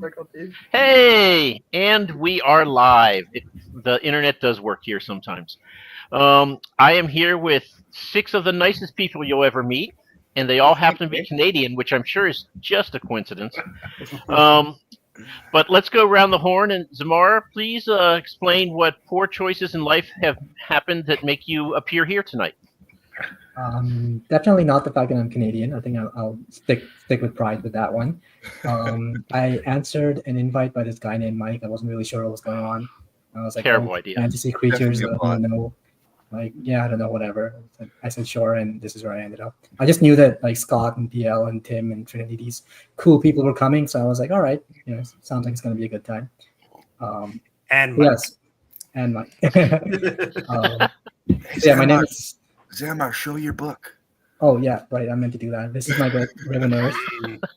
difficulties. Hey, and we are live. The internet does work here sometimes. I am here with six of the nicest people you'll ever meet, and they all happen to be Canadian, which I'm sure is just a coincidence. Um, but let's go around the horn, and Zamara, please explain what poor choices in life have happened that make you appear here tonight. Definitely not the fact that I'm Canadian. I think I'll stick with pride with that one. I answered an invite by this guy named Mike. I wasn't really sure what was going on. I was like, Terrible idea. Fantasy creatures. I don't know. Like, yeah, I don't know, whatever. I said sure, and this is where I ended up. I just knew that like Scott and PL and Tim and Trinity, these cool people were coming, so I was like, all right, sounds like it's going to be a good time. And Mike. Yes, and Mike. Yeah, my name is Zamar. Show your book. Oh yeah, right. I meant to do that. This is my book, Riven Earth.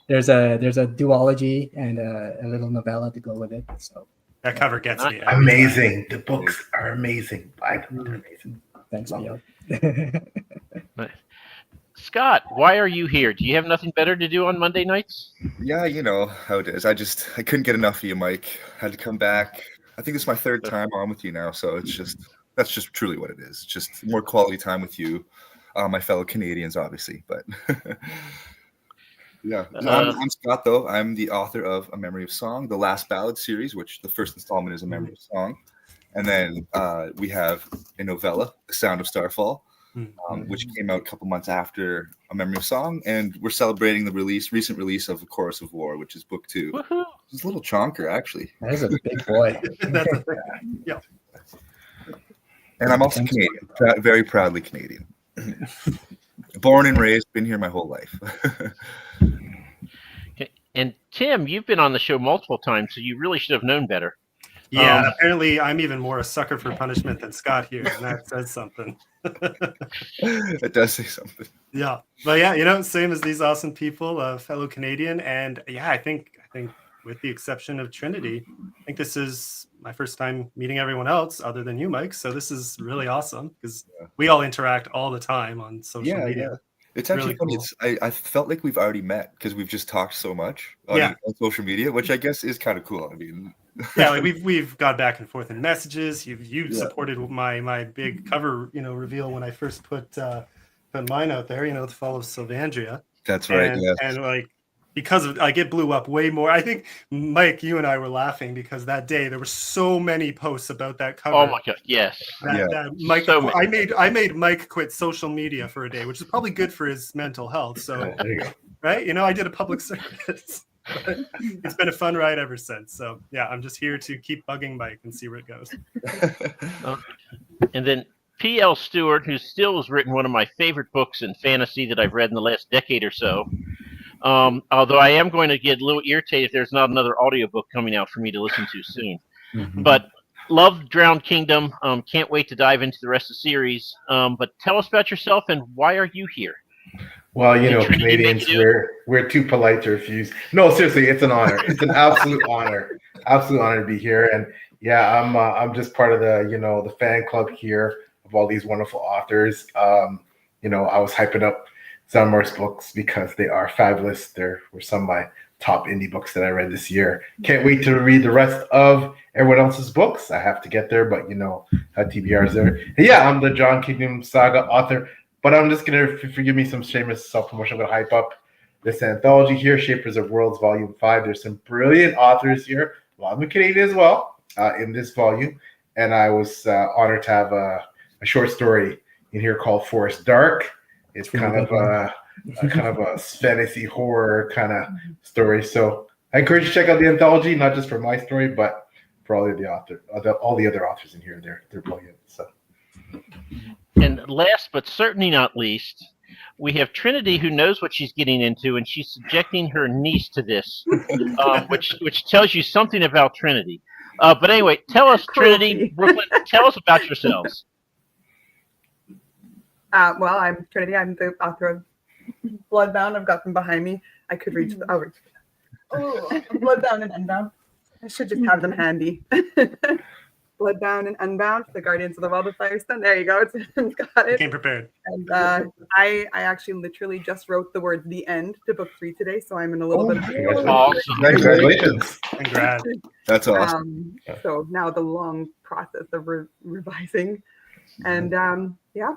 There's a duology and a little novella to go with it. So that cover gets me. Amazing. The books are amazing. They're amazing. Thanks, Neil. Scott, why are you here? Do you have nothing better to do on Monday nights? Yeah, you know how it is. I couldn't get enough of you, Mike. Had to come back. I think this is my third time on with you now, so that's just truly what it is. Just more quality time with you, my fellow Canadians, obviously. But yeah, I'm Scott, though. I'm the author of A Memory of Song, the Last Ballad series, which the first installment is A Memory of Song. And then we have a novella, The Sound of Starfall, which came out a couple months after A Memory of Song. And we're celebrating the recent release of A Chorus of War, which is book 2. Woohoo! It's a little chonker, actually. That is a big boy. Yeah. And I'm also Canadian, very proudly Canadian. Born and raised, been here my whole life. And Tim, you've been on the show multiple times, so you really should have known better. Yeah, apparently I'm even more a sucker for punishment than Scott here, and that says something. It does say something. Yeah, but yeah, same as these awesome people, fellow Canadian, and yeah, I think with the exception of Trinity, I think this is my first time meeting everyone else other than you, Mike. So this is really awesome because we all interact all the time on social media. Yeah. It's actually really funny. Cool. I felt like we've already met because we've just talked so much on social media, which I guess is kind of cool. I mean, yeah, like we've gone back and forth in messages. You've supported my big cover reveal when I first put mine out there. To follow Sylvandria. That's right. And like because of it blew up way more. I think Mike, you and I were laughing because that day there were so many posts about that cover. Oh my god, yes. That Mike, so I made Mike quit social media for a day, which is probably good for his mental health. So there you go. Right, I did a public service. It's been a fun ride ever since. So yeah, I'm just here to keep bugging Mike and see where it goes. And then P.L. Stewart, who still has written one of my favorite books in fantasy that I've read in the last decade or so. Although I am going to get a little irritated if there's not another audiobook coming out for me to listen to soon. But love Drowned Kingdom. Can't wait to dive into the rest of the series. But tell us about yourself and why are you here? Well, Canadians, we're too polite to refuse. No, seriously, it's an honor. It's an absolute honor. Absolute honor to be here. And yeah, I'm just part of the fan club here of all these wonderful authors. I was hyping up Zamar's books because they are fabulous. They were some of my top indie books that I read this year. Can't wait to read the rest of everyone else's books. I have to get there, but how TBR is there. And yeah, I'm the John Kingdom Saga author, but I'm just going to forgive me some shameless self-promotion. I'm going to hype up this anthology here, Shapers of Worlds, Volume 5. There's some brilliant authors here, a lot of them Canadian as well, in this volume. And I was honored to have a short story in here called Forest Dark. It's kind of a fantasy horror kind of story. So I encourage you to check out the anthology, not just for my story, but for all the other authors in here. They're brilliant. So. And last but certainly not least, we have Trinity, who knows what she's getting into, and she's subjecting her niece to this, which tells you something about Trinity. But anyway, tell us, Trinity, Brooklyn, tell us about yourselves. Well, I'm Trinity. I'm the author of Bloodbound. I've got them behind me. I could reach. I'll reach. Oh, Bloodbound and Endbound. I should just have them handy. Bloodbound and Unbound, the Guardians of the World of Firestone. There you go. It's got it. Came prepared. And I actually literally just wrote the word "the end" to book 3 today, so I'm in a little bit of Awesome. Congratulations. Congrats. That's awesome. So now the long process of revising, and yeah,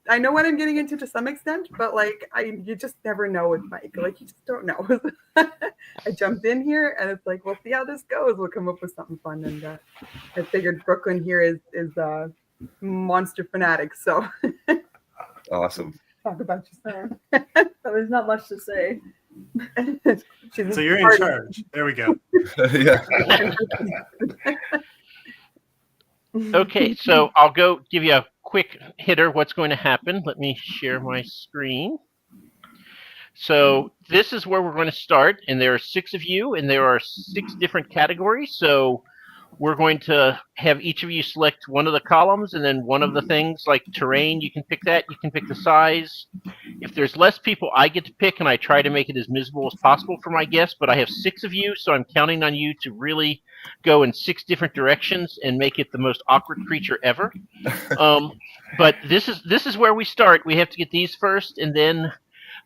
I know what I'm getting into to some extent, but like you just never know with Mike. Like you just don't know. I jumped in here and it's like, we'll see how this goes. We'll come up with something fun, and I figured Brooklyn here is monster fanatic, so Awesome. talk about yourself. So there's not much to say. So you're in charge. There we go. Yeah. Okay, so I'll go give you a quick hitter. What's going to happen? Let me share my screen. So this is where we're going to start, and there are 6 of you, and there are 6 different categories. So we're going to have each of you select one of the columns, and then one of the things like terrain. You can pick that. You can pick the size. If there's less people, I get to pick, and I try to make it as miserable as possible for my guests. But I have 6 of you, so I'm counting on you to really go in 6 different directions and make it the most awkward creature ever. But this is where we start. We have to get these first, and then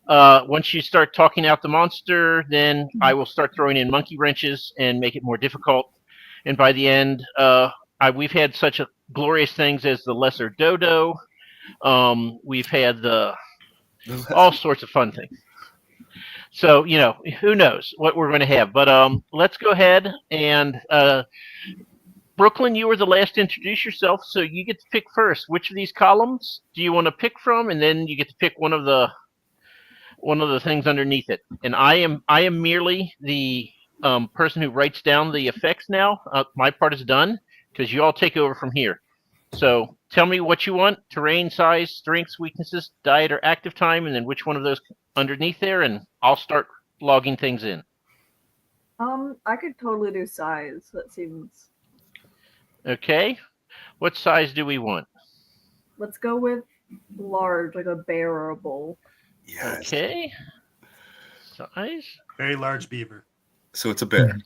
once you start talking out the monster, then I will start throwing in monkey wrenches and make it more difficult. And by the end, we've had such glorious things as the Lesser Dodo. We've had all sorts of fun things. So, who knows what we're going to have. But let's go ahead and Brooklyn, you were the last to introduce yourself, so you get to pick first. Which of these columns do you want to pick from? And then you get to pick one of the things underneath it. And I am merely the person who writes down the effects now. My part is done because you all take over from here. So tell me what you want: terrain, size, strengths, weaknesses, diet, or active time, and then which one of those underneath there, and I'll start logging things in. I could totally do size. That seems. Okay. What size do we want? Let's go with large, like a bearable. Yes. Okay. Size. Very large beaver. So it's a bear.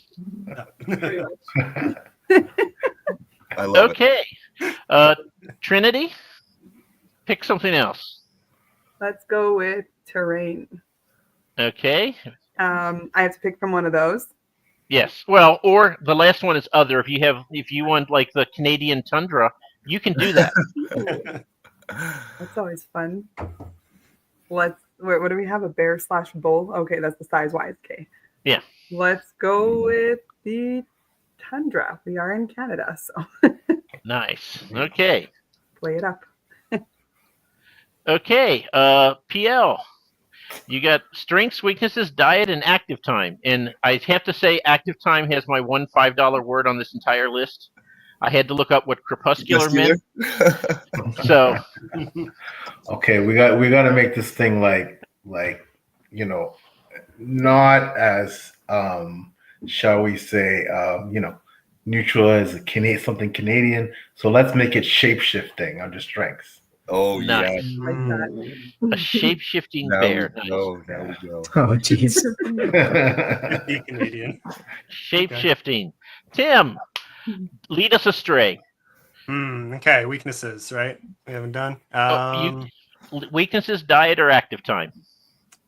Pretty much. I love it. Okay. Trinity, pick something else. Let's go with terrain. Okay. I have to pick from one of those. Yes. Well, or the last one is other. If you want like the Canadian tundra, you can do that. That's always fun. What do we have? A bear / bull? Okay, that's the size wise. Okay. Yeah. Let's go with the tundra. We are in Canada, so Nice. Okay. play it up. Okay. PL. You got strengths, weaknesses, diet, and active time. And I have to say, active time has my one $5 word on this entire list. I had to look up what crepuscular meant. So, Okay, we got to make this thing like not as shall we say neutral as something Canadian. So let's make it shape shifting under strengths. Oh, nice. yeah. Like that. A shape-shifting Now bear. we Nice. go. Now we go. Oh, jeez. Be Canadian. Shape-shifting. Tim, lead us astray. Okay, weaknesses, right? We haven't done. Weaknesses, diet, or active time?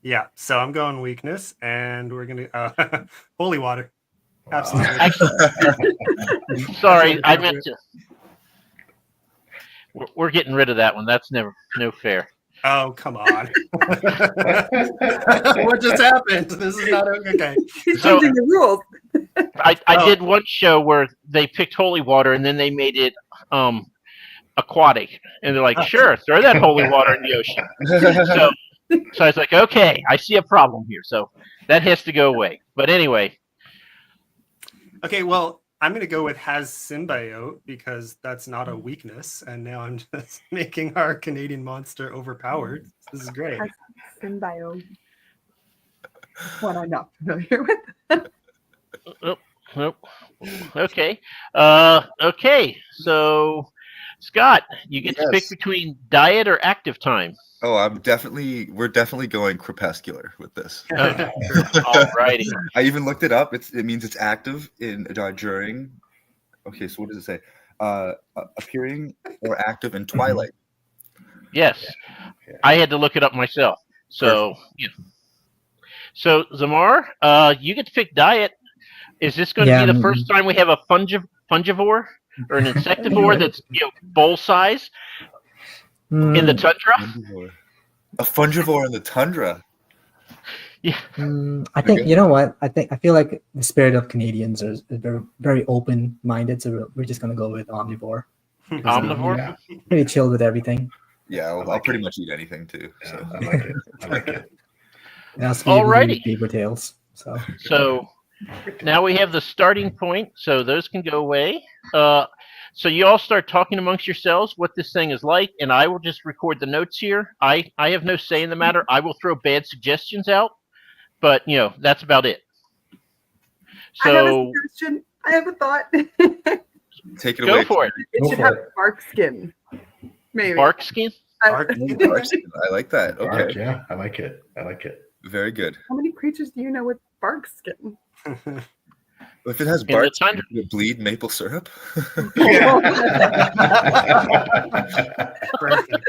Yeah, so I'm going weakness, and we're gonna holy water. Absolutely. Actually, sorry, I meant to. We're getting rid of that one. That's no fair. Oh, come on. What just happened? This is not okay. He's So- changing the rules. I did one show where they picked holy water and then they made it aquatic, and they're like, "Sure, throw that holy water in the ocean." So I was like, "Okay, I see a problem here." So that has to go away. But anyway, Okay, well, I'm going to go with has symbiote because that's not a weakness. And now I'm just making our Canadian monster overpowered. This is great. Has symbiote. One I'm not familiar with. nope. Okay. Okay. So, Scott, you get to pick Yes. between diet or active time. Oh, we're definitely going crepuscular with this. All righty. I even looked it up. It means it's active during Okay, so what does it say? Appearing or active in Twilight. Yes, I had to look it up myself. So, yeah. So, Zamar, you get to pick diet. Is this going to Yeah, be the first time we have a fungivore or an insectivore that's bowl size in the tundra? Fungivore. A fungivore in the tundra. Yeah. I think you know what I feel like the spirit of Canadians is very, very open minded, so we're just gonna go with omnivore. Omnivore. Yeah, Pretty chill with everything. Yeah, I'll like pretty it. much eat anything too. yeah, So I like it. I like it. It has to be with Alrighty. beaver tails. So now we have the starting point, so those can go away. So you all start talking amongst yourselves what this thing is like, and I will just record the notes here. I have no say in the matter. I will throw bad suggestions out, but that's about it. I have a So suggestion. I have a thought. take it go away. for it. It Go should for have it. bark skin. Maybe. Bark skin. Bark. I like that. Okay, Bark, yeah, I like it. I like it. very good. How many creatures do you know with bark skin? If it has In the bark, tundra. does it bleed maple syrup? Perfect.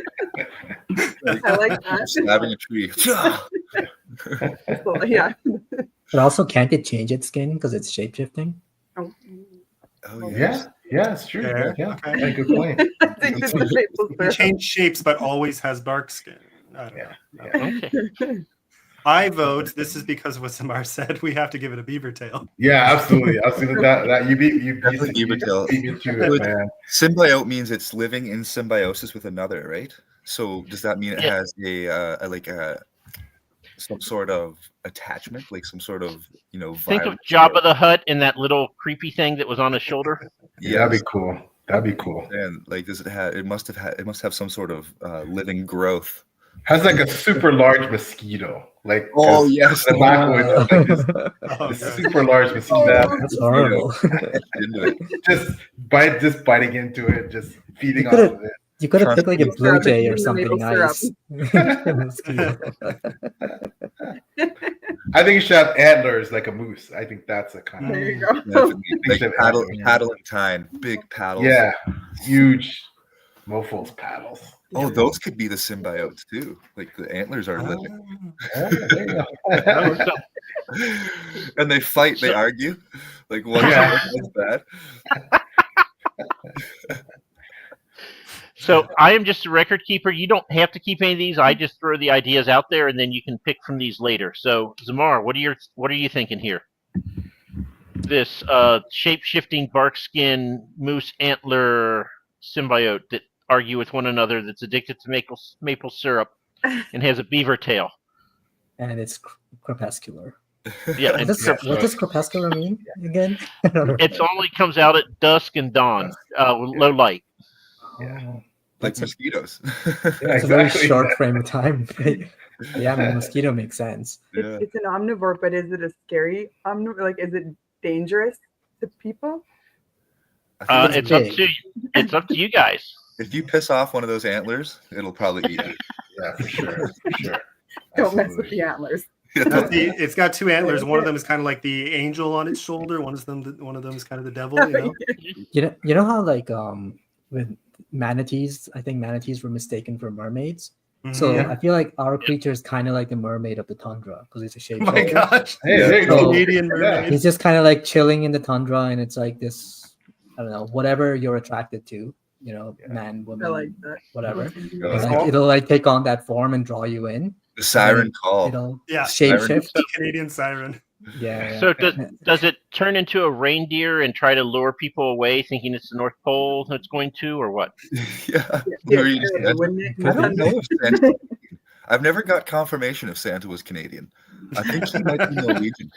I like that. Slapping a tree. So, yeah. But also, can't it change its skin because it's shape shifting? Oh, Oh Yeah, yeah, it's true. Fair. Yeah, Okay. yeah, good point. I think this is maple It syrup. change shapes, but always has bark skin. I don't know. Yeah, Okay. I vote. This is because of what Samar said. We have to give it a beaver tail. yeah, absolutely. Absolutely. That you beat Definitely beaver tail. me to it, man. Symbiote means it's living in symbiosis with another, right? So does that mean it Yeah. has a some sort of attachment, like some sort of Think of virus Jabba or- the Hutt and that little creepy thing that was on his shoulder. Yeah, that'd be cool. That'd be cool. And like, does it have? It must have some sort of living growth. Has like a super large mosquito. Like Oh yes, the black one, like this, Oh, this good. super large mosquito. That's horrible. Into it. just biting into it, just feeding You off could've- of it. You could have picked like a Maple blue syrup, jay or it's in the something maple nice. Mosquito. I think you should have antlers like a moose. I think that's a kind There of you go. Definitely. Like Think paddling time, big paddles. yeah, huge mofos paddles. Oh, those could be the symbiotes too. Like the antlers are living, Oh, there you go. Oh, so and they fight. They argue. Like one's Yeah. good, one's bad. So I am just a record keeper. You don't have to keep any of these. I just throw the ideas out there, and then you can pick from these later. So Zamar, what are you thinking here? This shape-shifting bark skin moose antler symbiote that argue with one another, that's addicted to maple syrup and has a beaver tail. And it's crepuscular. Yeah, and What does crepuscular mean again? I don't know. it only comes out at dusk and dawn, low light. Oh, Like that's mosquitoes. Yeah, it's a very exactly. short frame of time. Yeah, I mean, mosquito makes sense. Yeah. It's an omnivore, but is it a scary omnivore? Like, is it dangerous to people? I think It's up big. to it's up to you guys. if you piss off one of those antlers, it'll probably eat you. Yeah, for sure. For sure. Don't mess with Absolutely. the antlers. It's got two antlers. One of them is kind of like the angel on its shoulder. One of them is kind of the devil. You know how like with manatees, I think manatees were mistaken for mermaids. So Yeah. I feel like our creature is kind of like the mermaid of the tundra because it's a shape. Oh my gosh! Hey, there you go. Canadian Yeah. mermaid. He's just kind of like chilling in the tundra, and it's like this. I don't know, whatever you're attracted to, man, woman, I like that. whatever. Yeah. And, like, it'll like take on that form and draw you in. The siren call. It'll Yeah. shape shift. Canadian siren. Yeah. So does it turn into a reindeer and try to lure people away, thinking it's the North Pole that's going to, or what? Yeah. Yeah, Or you just- scary, wouldn't it? I don't know if Santa. I've never got confirmation if Santa was Canadian. I think he might be Norwegian.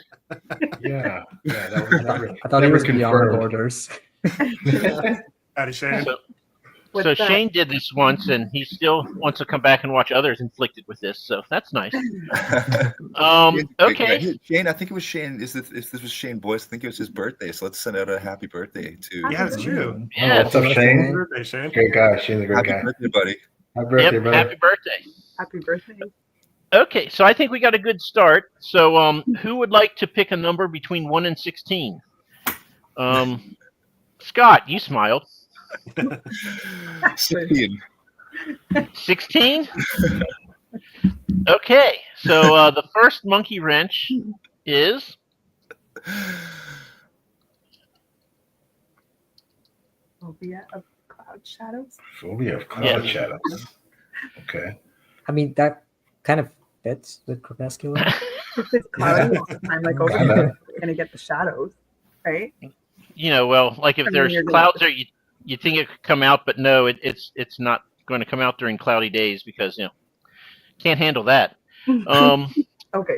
Yeah. Yeah. That was never, I thought it never was beyond confirmed. borders. Howdy, Shane. What's So that? Shane did this once, and he still wants to come back and watch others inflicted with this. So that's nice. Okay. Shane, I think it was Shane. If this was Shane Boyce, I think it was his birthday. So let's send out a happy birthday to. Yeah, it's true. Yeah. What's up, Shane? Birthday, Shane. Great guy. Shane's a great Happy guy. birthday, buddy. Happy birthday, Yep. brother. Happy birthday. Happy birthday. Okay, so I think we got a good start. So, who would like to pick a number between 1 and 16? Scott, you smiled. 16. 16? Okay, so the first monkey wrench is Phobia of cloud shadows. Phobia of cloud Yes. shadows. Okay. I mean, that kind of fits with crepuscular. If it's cloudy all the time, like over Kinda. here, you're gonna get the shadows, right? well, like if I mean, there's you're gonna- clouds there, you think it could come out, but no, it's not going to come out during cloudy days because can't handle that. Okay.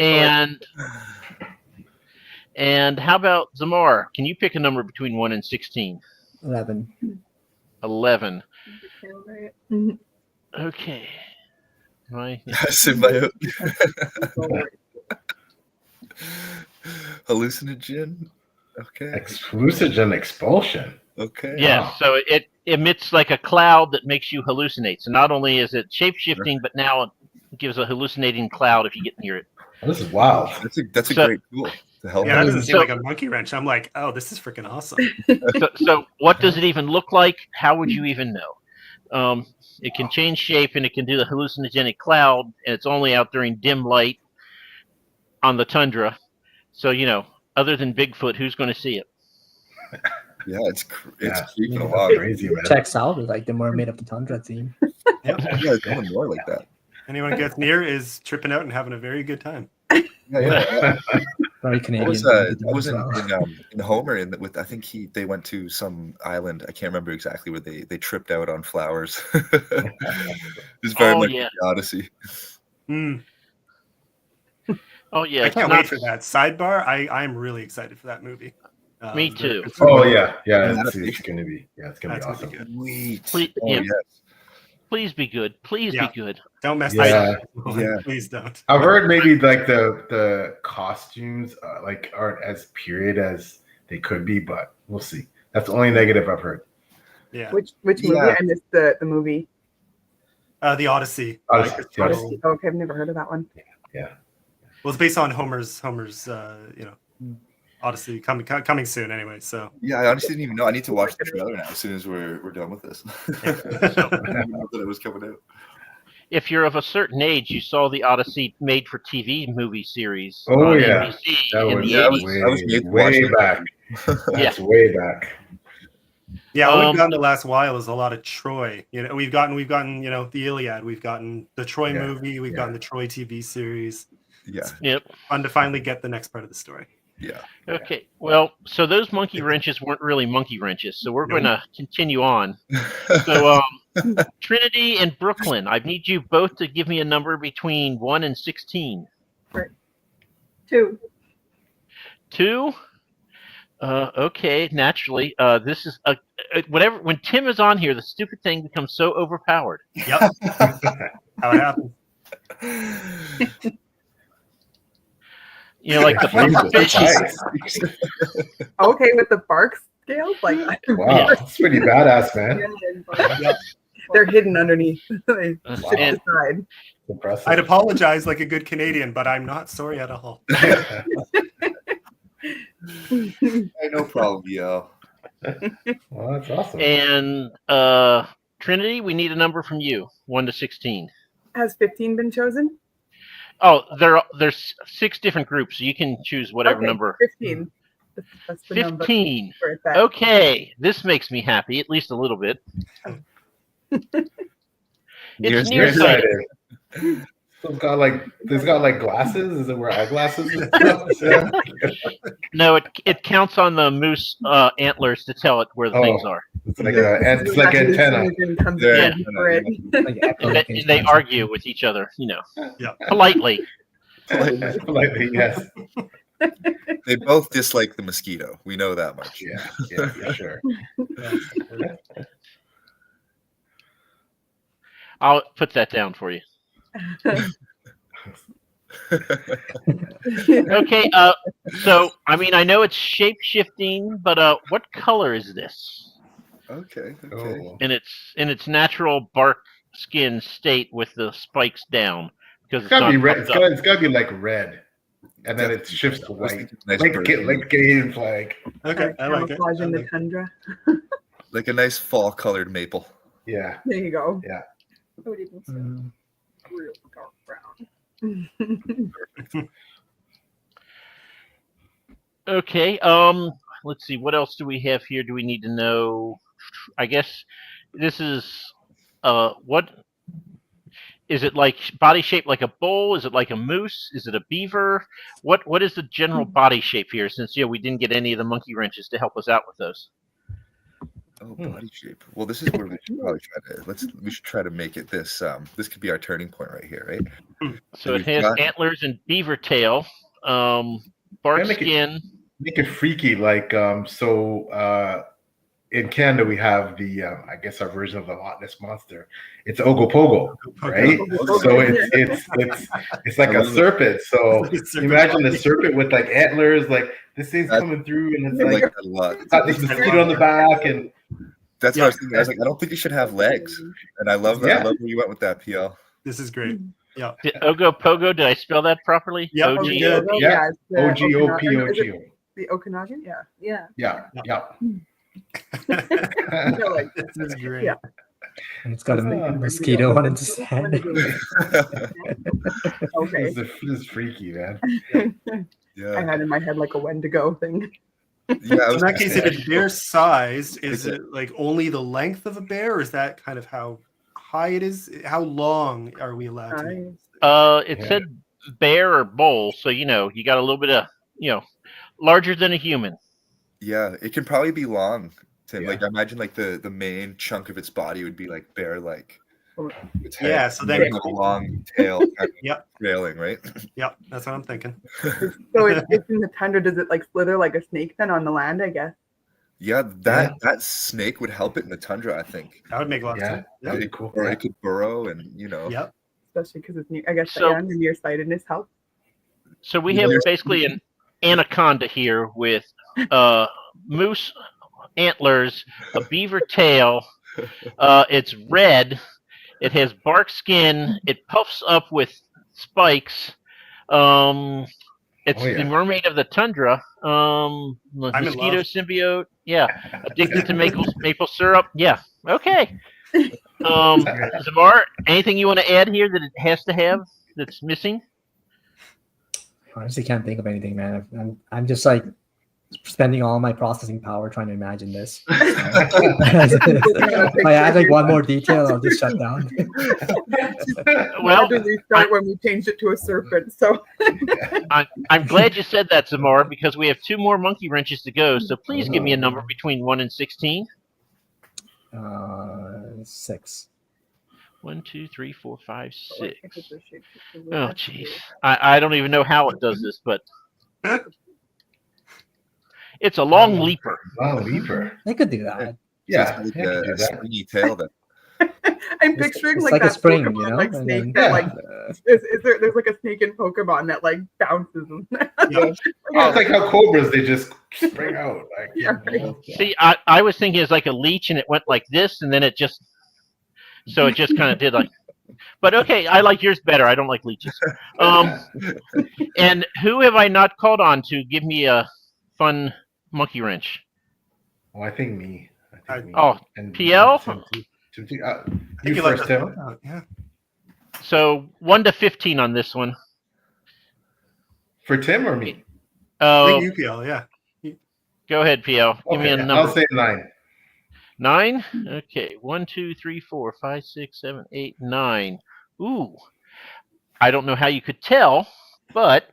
And how about Zamar? Can you pick a number between 1 and 16? 11. 11. Mhm. Okay. Symbiote. Hallucinogen. Okay. Hallucinogen expulsion. Okay. Yeah, Wow. so it emits like a cloud that makes you hallucinate. So not only is it shape-shifting, but now it gives a hallucinating cloud if you get near it. Oh, this is wild. That's a So- great tool to help. Yeah, that doesn't seem So- like a monkey wrench. I'm like, oh, this is freaking awesome. So what does it even look like? How would you even know? It can change shape and it can do the hallucinogenic cloud, and it's only out during dim light on the tundra. So other than Bigfoot, who's going to see it? Yeah, it's Yeah. creeping Yeah. along. Crazy, man. Checks out with like the Mermaid of the Tundra theme. Yeah, it's going more like that. Anyone who gets near is tripping out and having a very good time. Yeah. Very I Canadian. was, theme I was as well. in Homer with I think they went to some island. I can't remember exactly where they tripped out on flowers. It's very Oh, much yeah. the Odyssey. Mm. Oh yeah, I it's can't not- wait for that. Sidebar, I'm really excited for that movie. Me it's very too. good for Oh me. yeah, yeah. Yeah. It's gonna be. Yeah, it's gonna be That's gonna awesome. be good. Sweet. Please- Oh yeah. yes. Please be good. Please Yeah. be good. Don't mess Yeah. this up. Yeah. Please don't. I've heard maybe like the costumes like aren't as period as they could be, but we'll see. That's the only negative I've heard. Yeah. Which movie? Yeah. I missed the movie. The Odyssey. Odyssey, Like, yes. Odyssey. Oh, okay, I've never heard of that one. Well, it's based on Homer's Odyssey coming soon anyway. So Yeah, I honestly didn't even know. I need to watch the trailer now as soon as we're done with this. I didn't even know that it was coming out. If you're of a certain age, you saw the Odyssey made-for-TV movie series Oh, on yeah. NBC That in was, the yeah, 80s. I was made to watch way it. back. That's way back. yeah, all Um, we've gotten the last while is a lot of Troy. We've gotten the Iliad, we've gotten the Troy Yeah, movie, we've gotten the Troy TV series. Yeah, Yep. Fun to finally get the next part of the story. yeah. Okay. Well, so those monkey wrenches weren't really monkey wrenches, so we're going to continue on. So, Trinity and Brooklyn, I need you both to give me a number between 1 and 16. 2. 2? Okay, naturally. This is whenever when Tim is on here, the stupid thing becomes so overpowered. Yep. How it happened. Like the puffer fish. Nice. Okay, with the bark scales, like Wow, that's pretty badass, man. they're hidden underneath. They sit And- aside. Impressive. I'd apologize like a good Canadian, but I'm not sorry at all. Hey, no problem, yo. Well, that's awesome. And Trinity, we need a number from you, 1 to 16. Has 15 been chosen? Oh, there's 6 different groups, so you can choose whatever Okay, number. 15. That's the number 15. for that. Okay, this makes me happy, at least a little bit. It's nearsighted. Excited. So it's got like glasses. Is it wear eyeglasses? And stuff? No, it counts on the moose antlers to tell it where the things are. It's like it's like antenna. Comes Yeah. in for it. Like echo And location. they argue with each other, Yeah. politely. Politely, yes. They both dislike the mosquito. We know that much. Yeah, for sure. I'll put that down for you. Okay, so I know it's shape shifting, but what color is this? Okay. Oh. In its natural bark skin state with the spikes down because It's gotta be red. puffed up. It's gotta be like red, and then it shifts to I was white, thinking nice like bird. like Canadian flag. Okay, I like it. Camouflage I in the like it. tundra. Like a nice fall colored maple. Yeah. There you go. Yeah. I would even say Mm. Real dark brown. Okay. Let's see. What else do we have here? Do we need to know? I guess this is what is it like? Body shape like a bull? Is it like a moose? Is it a beaver? What is the general body shape here? Since we didn't get any of the monkey wrenches to help us out with those. Oh, body shape. Well, this is where we should probably we should try to make it this. This could be our turning point right here, right? So it we've has got- antlers and beaver tail, bark Yeah, make it- skin. Make it freaky, like in Canada we have the I guess our version of the Loch Ness monster. It's Ogopogo, right? So it's like I a love it. serpent. So It's a serpent imagine body. a serpent with like antlers, like this thing's That's- coming through, and it's I like like that a lot. got this mosquito on the back, and That's Yeah. what I was thinking. I was like, I don't think it should have legs, and I love that. Yeah. I love where you went with that, PL. This is great. Did Ogopogo? Did I spell that properly? Yep, O G good. O. Yeah. it's the OGOPOGO. Is it the Okanagan? Yeah. yeah. Yeah. I like it. This is great. Yeah. And it's got a mosquito on its head. Okay. This is freaky, man. I Yeah, had in my head like a Wendigo thing. yeah. So I was in that gonna case, say, if it's bear sized, is Is it like only the length of a bear, or is that kind of how high it is? How long are we allowed to make? It Yeah. said bear or bull, so you got a little bit of larger than a human. yeah, it can probably be long. Tim. Yeah. Like I imagine, like the main chunk of its body would be like bear, like its head. Yeah, so and then- have a long tail, kind of Yep. trailing, right? Yep, that's what I'm thinking. So it's in the tundra. Does it like slither like a snake then on the land? I guess. Yeah, that snake would help it in the tundra, I think. That would make a lot of Yeah. sense. That'd Yep. be cool. Or Yeah. it could burrow, and Yep. Especially because it's near. I guess So- the nearsightedness helps. So we have basically an anaconda here with moose antlers, a beaver tail. It's red. It has bark skin. It puffs up with spikes. It's Oh, yeah. the mermaid of the tundra. in Mosquito love. symbiote. Yeah. Addicted to maple syrup. Yeah. Okay. Zamar, anything you want to add here that it has to have that's missing? Honestly, can't think of anything, man. I'm just like spending all my processing power trying to imagine this. If I add like one more detail, I'll just shut down. Well, I had to restart when we changed it to a serpent. So I'm glad you said that, Zamar, because we have 2 more monkey wrenches to go. So please give me a number between 1 and 16. 6. 1, 2, 3, 4, 5, 6. Oh, Oh, jeez. I don't even know how it does this, but it's a long leaper. Wow, leaper. They could do that. Yeah, It's yeah, like do a that. springy tail that I'm picturing it's like like a that spring, Pokemon, you know? like And snake then- that like there's like a snake in Pokemon that like bounces. And Yeah. Yeah, it's like how cobras they just spring out. Like, Yeah, right. See, I was thinking it's like a leech and it went like this and then it just kind of did like. But okay, I like yours better. I don't like leeches. And who have I not called on to give me a fun monkey wrench? Oh, I think me. Me. Oh, And PL? Tim, too. I think You like first, to Tim. throw it out, yeah. So 1 to 15 on this one. For Tim or me? I Oh, think UPL, yeah. go ahead, PL. Give me a Okay, number. I'll say 9. 9? Okay. 1, 2, 3, 4, 5, 6, 7, 8, 9. Ooh. I don't know how you could tell, but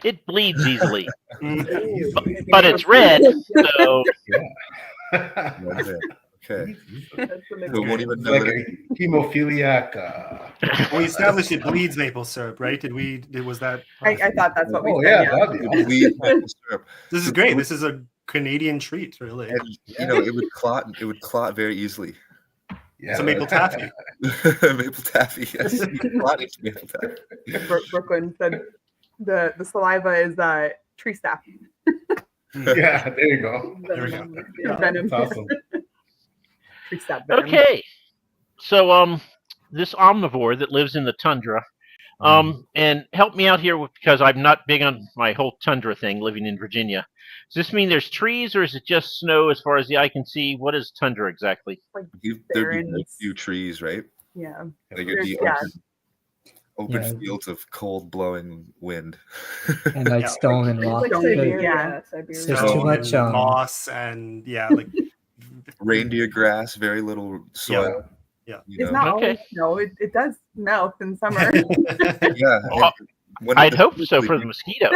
it bleeds easily. But it's red, so Okay. That's the So we won't even It's know like that a hemophiliac. Well, we established it bleeds maple syrup, right? Was that? I thought that's what we Oh, said. yeah, that'd be it awesome. bleeds maple syrup. This is great. This is a Canadian treat, really. And it would clot. It would clot very easily. Yeah. It's a maple taffy. Maple taffy. Yes, clot is maple taffy. Brooklyn said the saliva is tree sap. Yeah, there you go. There we go. Yeah, venom. That's awesome. Tree sap venom. okay. So this omnivore that lives in the tundra, And help me out here because I'm not big on my whole tundra thing living in Virginia. Does this mean there's trees or is it just snow as far as the eye can see? What is tundra exactly? Like There'd be a barrens. few trees, right? Yeah. Like it'd be Yeah. open Yeah. fields of cold blowing wind. And like Yeah, stone and rock. Like Don't Siberia. be- Yeah, Siberia. There's Stone too much, and moss and like Reindeer grass, very little soil. Yeah. You It's know? not Okay. always snow. It does melt in summer. Yeah. Well, when I'd it- hope so for the mosquito.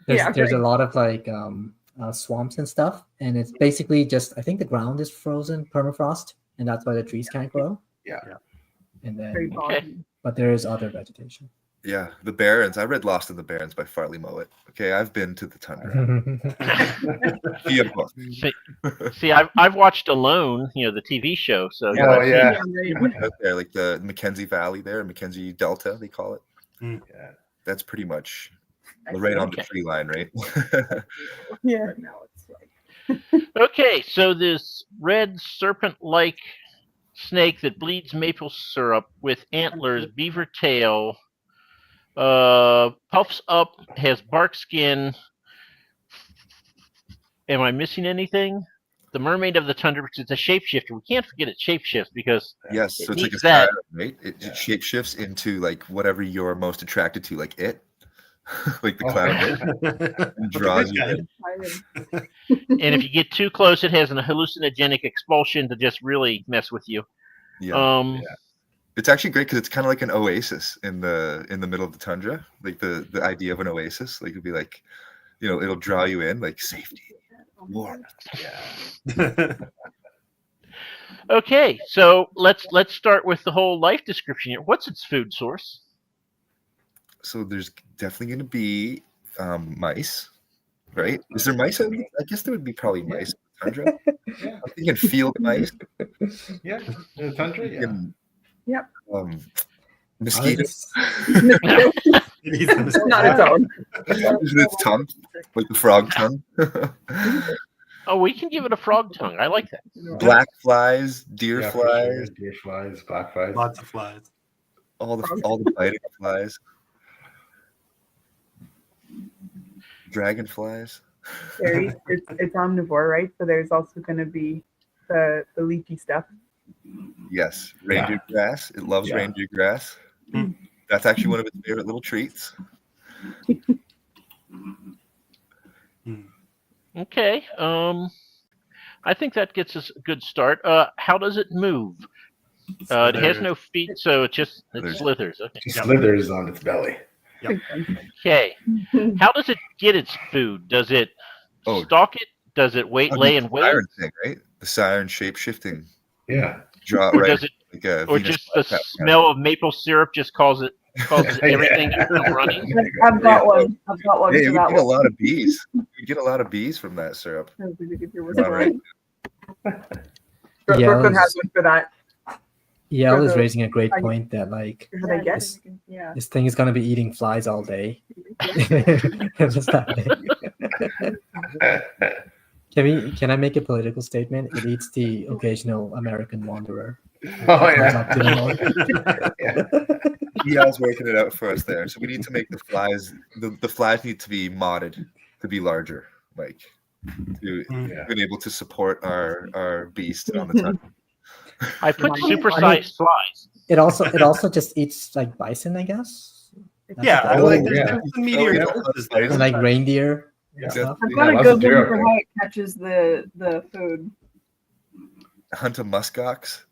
There's right. a lot of like swamps and stuff, and it's basically just I think the ground is frozen permafrost, and that's why the trees can't grow. Yeah. And Very then, boggy. but there is other vegetation. Yeah, the Barrens. I read Lost in the Barrens by Farley Mowat. Okay, I've been to the tundra. Via book. See, I've watched Alone, the TV show. So Oh, I've seen- yeah. Out there, like the Mackenzie Valley there, Mackenzie Delta, they call it. Mm. Yeah. That's pretty much right on the Okay. tree line, right? Yeah. But now it's like Okay, so this red serpent-like snake that bleeds maple syrup with antlers, beaver tail, puffs up, has bark skin. Am I missing anything? The mermaid of the tundra, which is a shapeshifter. We can't forget it shapeshifts because Yes, It so it's like a needs that. siren, right? It shapeshifts into like whatever you're most attracted to, like it, like the clown, and draws you in. and if you get too close, it has an hallucinogenic expulsion to just really mess with you. Yeah. It's actually great because it's kind of like an oasis in the middle of the tundra. Like the idea of an oasis, like it'd be like, it'll draw you in, like safety, warmth. Yeah. Okay, so let's start with the whole life description here. What's its food source? So there's definitely going to be mice, right? Is there mice? I guess there would be probably mice in the tundra. Yeah. You can feel the mice. Yeah. In the tundra, You yeah. can, Yep. Mosquitoes. It's not its own. Is it its tongue, like the frog tongue? Oh, we can give it a frog tongue. I like that. Black flies, deer Yeah, for sure. flies, Deer flies, black flies. Lots of flies. all the biting flies, dragonflies. It's omnivore, right? So there's also going to be the leafy stuff. Yes, reindeer grass. It loves Yeah. reindeer grass. Mm. That's actually one of its favorite little treats. Okay. I think that gets us a good start. How does it move? It has no feet, so it slithers. Okay. She Yep. slithers on its belly. Okay. How does it get its food? Does it Oh. stalk it? Does it lay in The wait? siren thing, right? The siren shape shifting. Yeah. Draw Or right does it, like a or Venus just the flytrap. smell of maple syrup just causes everything to come running? I've got one. I've got one Yeah, for you that would get a one. lot of bees. You get a lot of bees from that syrup. All All right. Yeah, Brooklyn it was- has one for that. Yeah, I was the- raising a great point that like How they get Yes. Yeah. this thing is gonna be eating flies all day. Just that day. Can I make a political statement? It eats the occasional American wanderer. Oh Comes yeah. up to the north. Yeah, I was working it out for us there. So we need to make the flies. The flies need to be modded to be larger, like to Yeah. be able to support our beast on the time. I put supersized flies. It also just eats like bison, I guess. Yeah, I Oh, like yeah. there's some meteor yeah. doses And there. like reindeer Yeah. and stuff. I've got Yeah, a lots of good one deer for out how it catches the food. Hunt a muskox.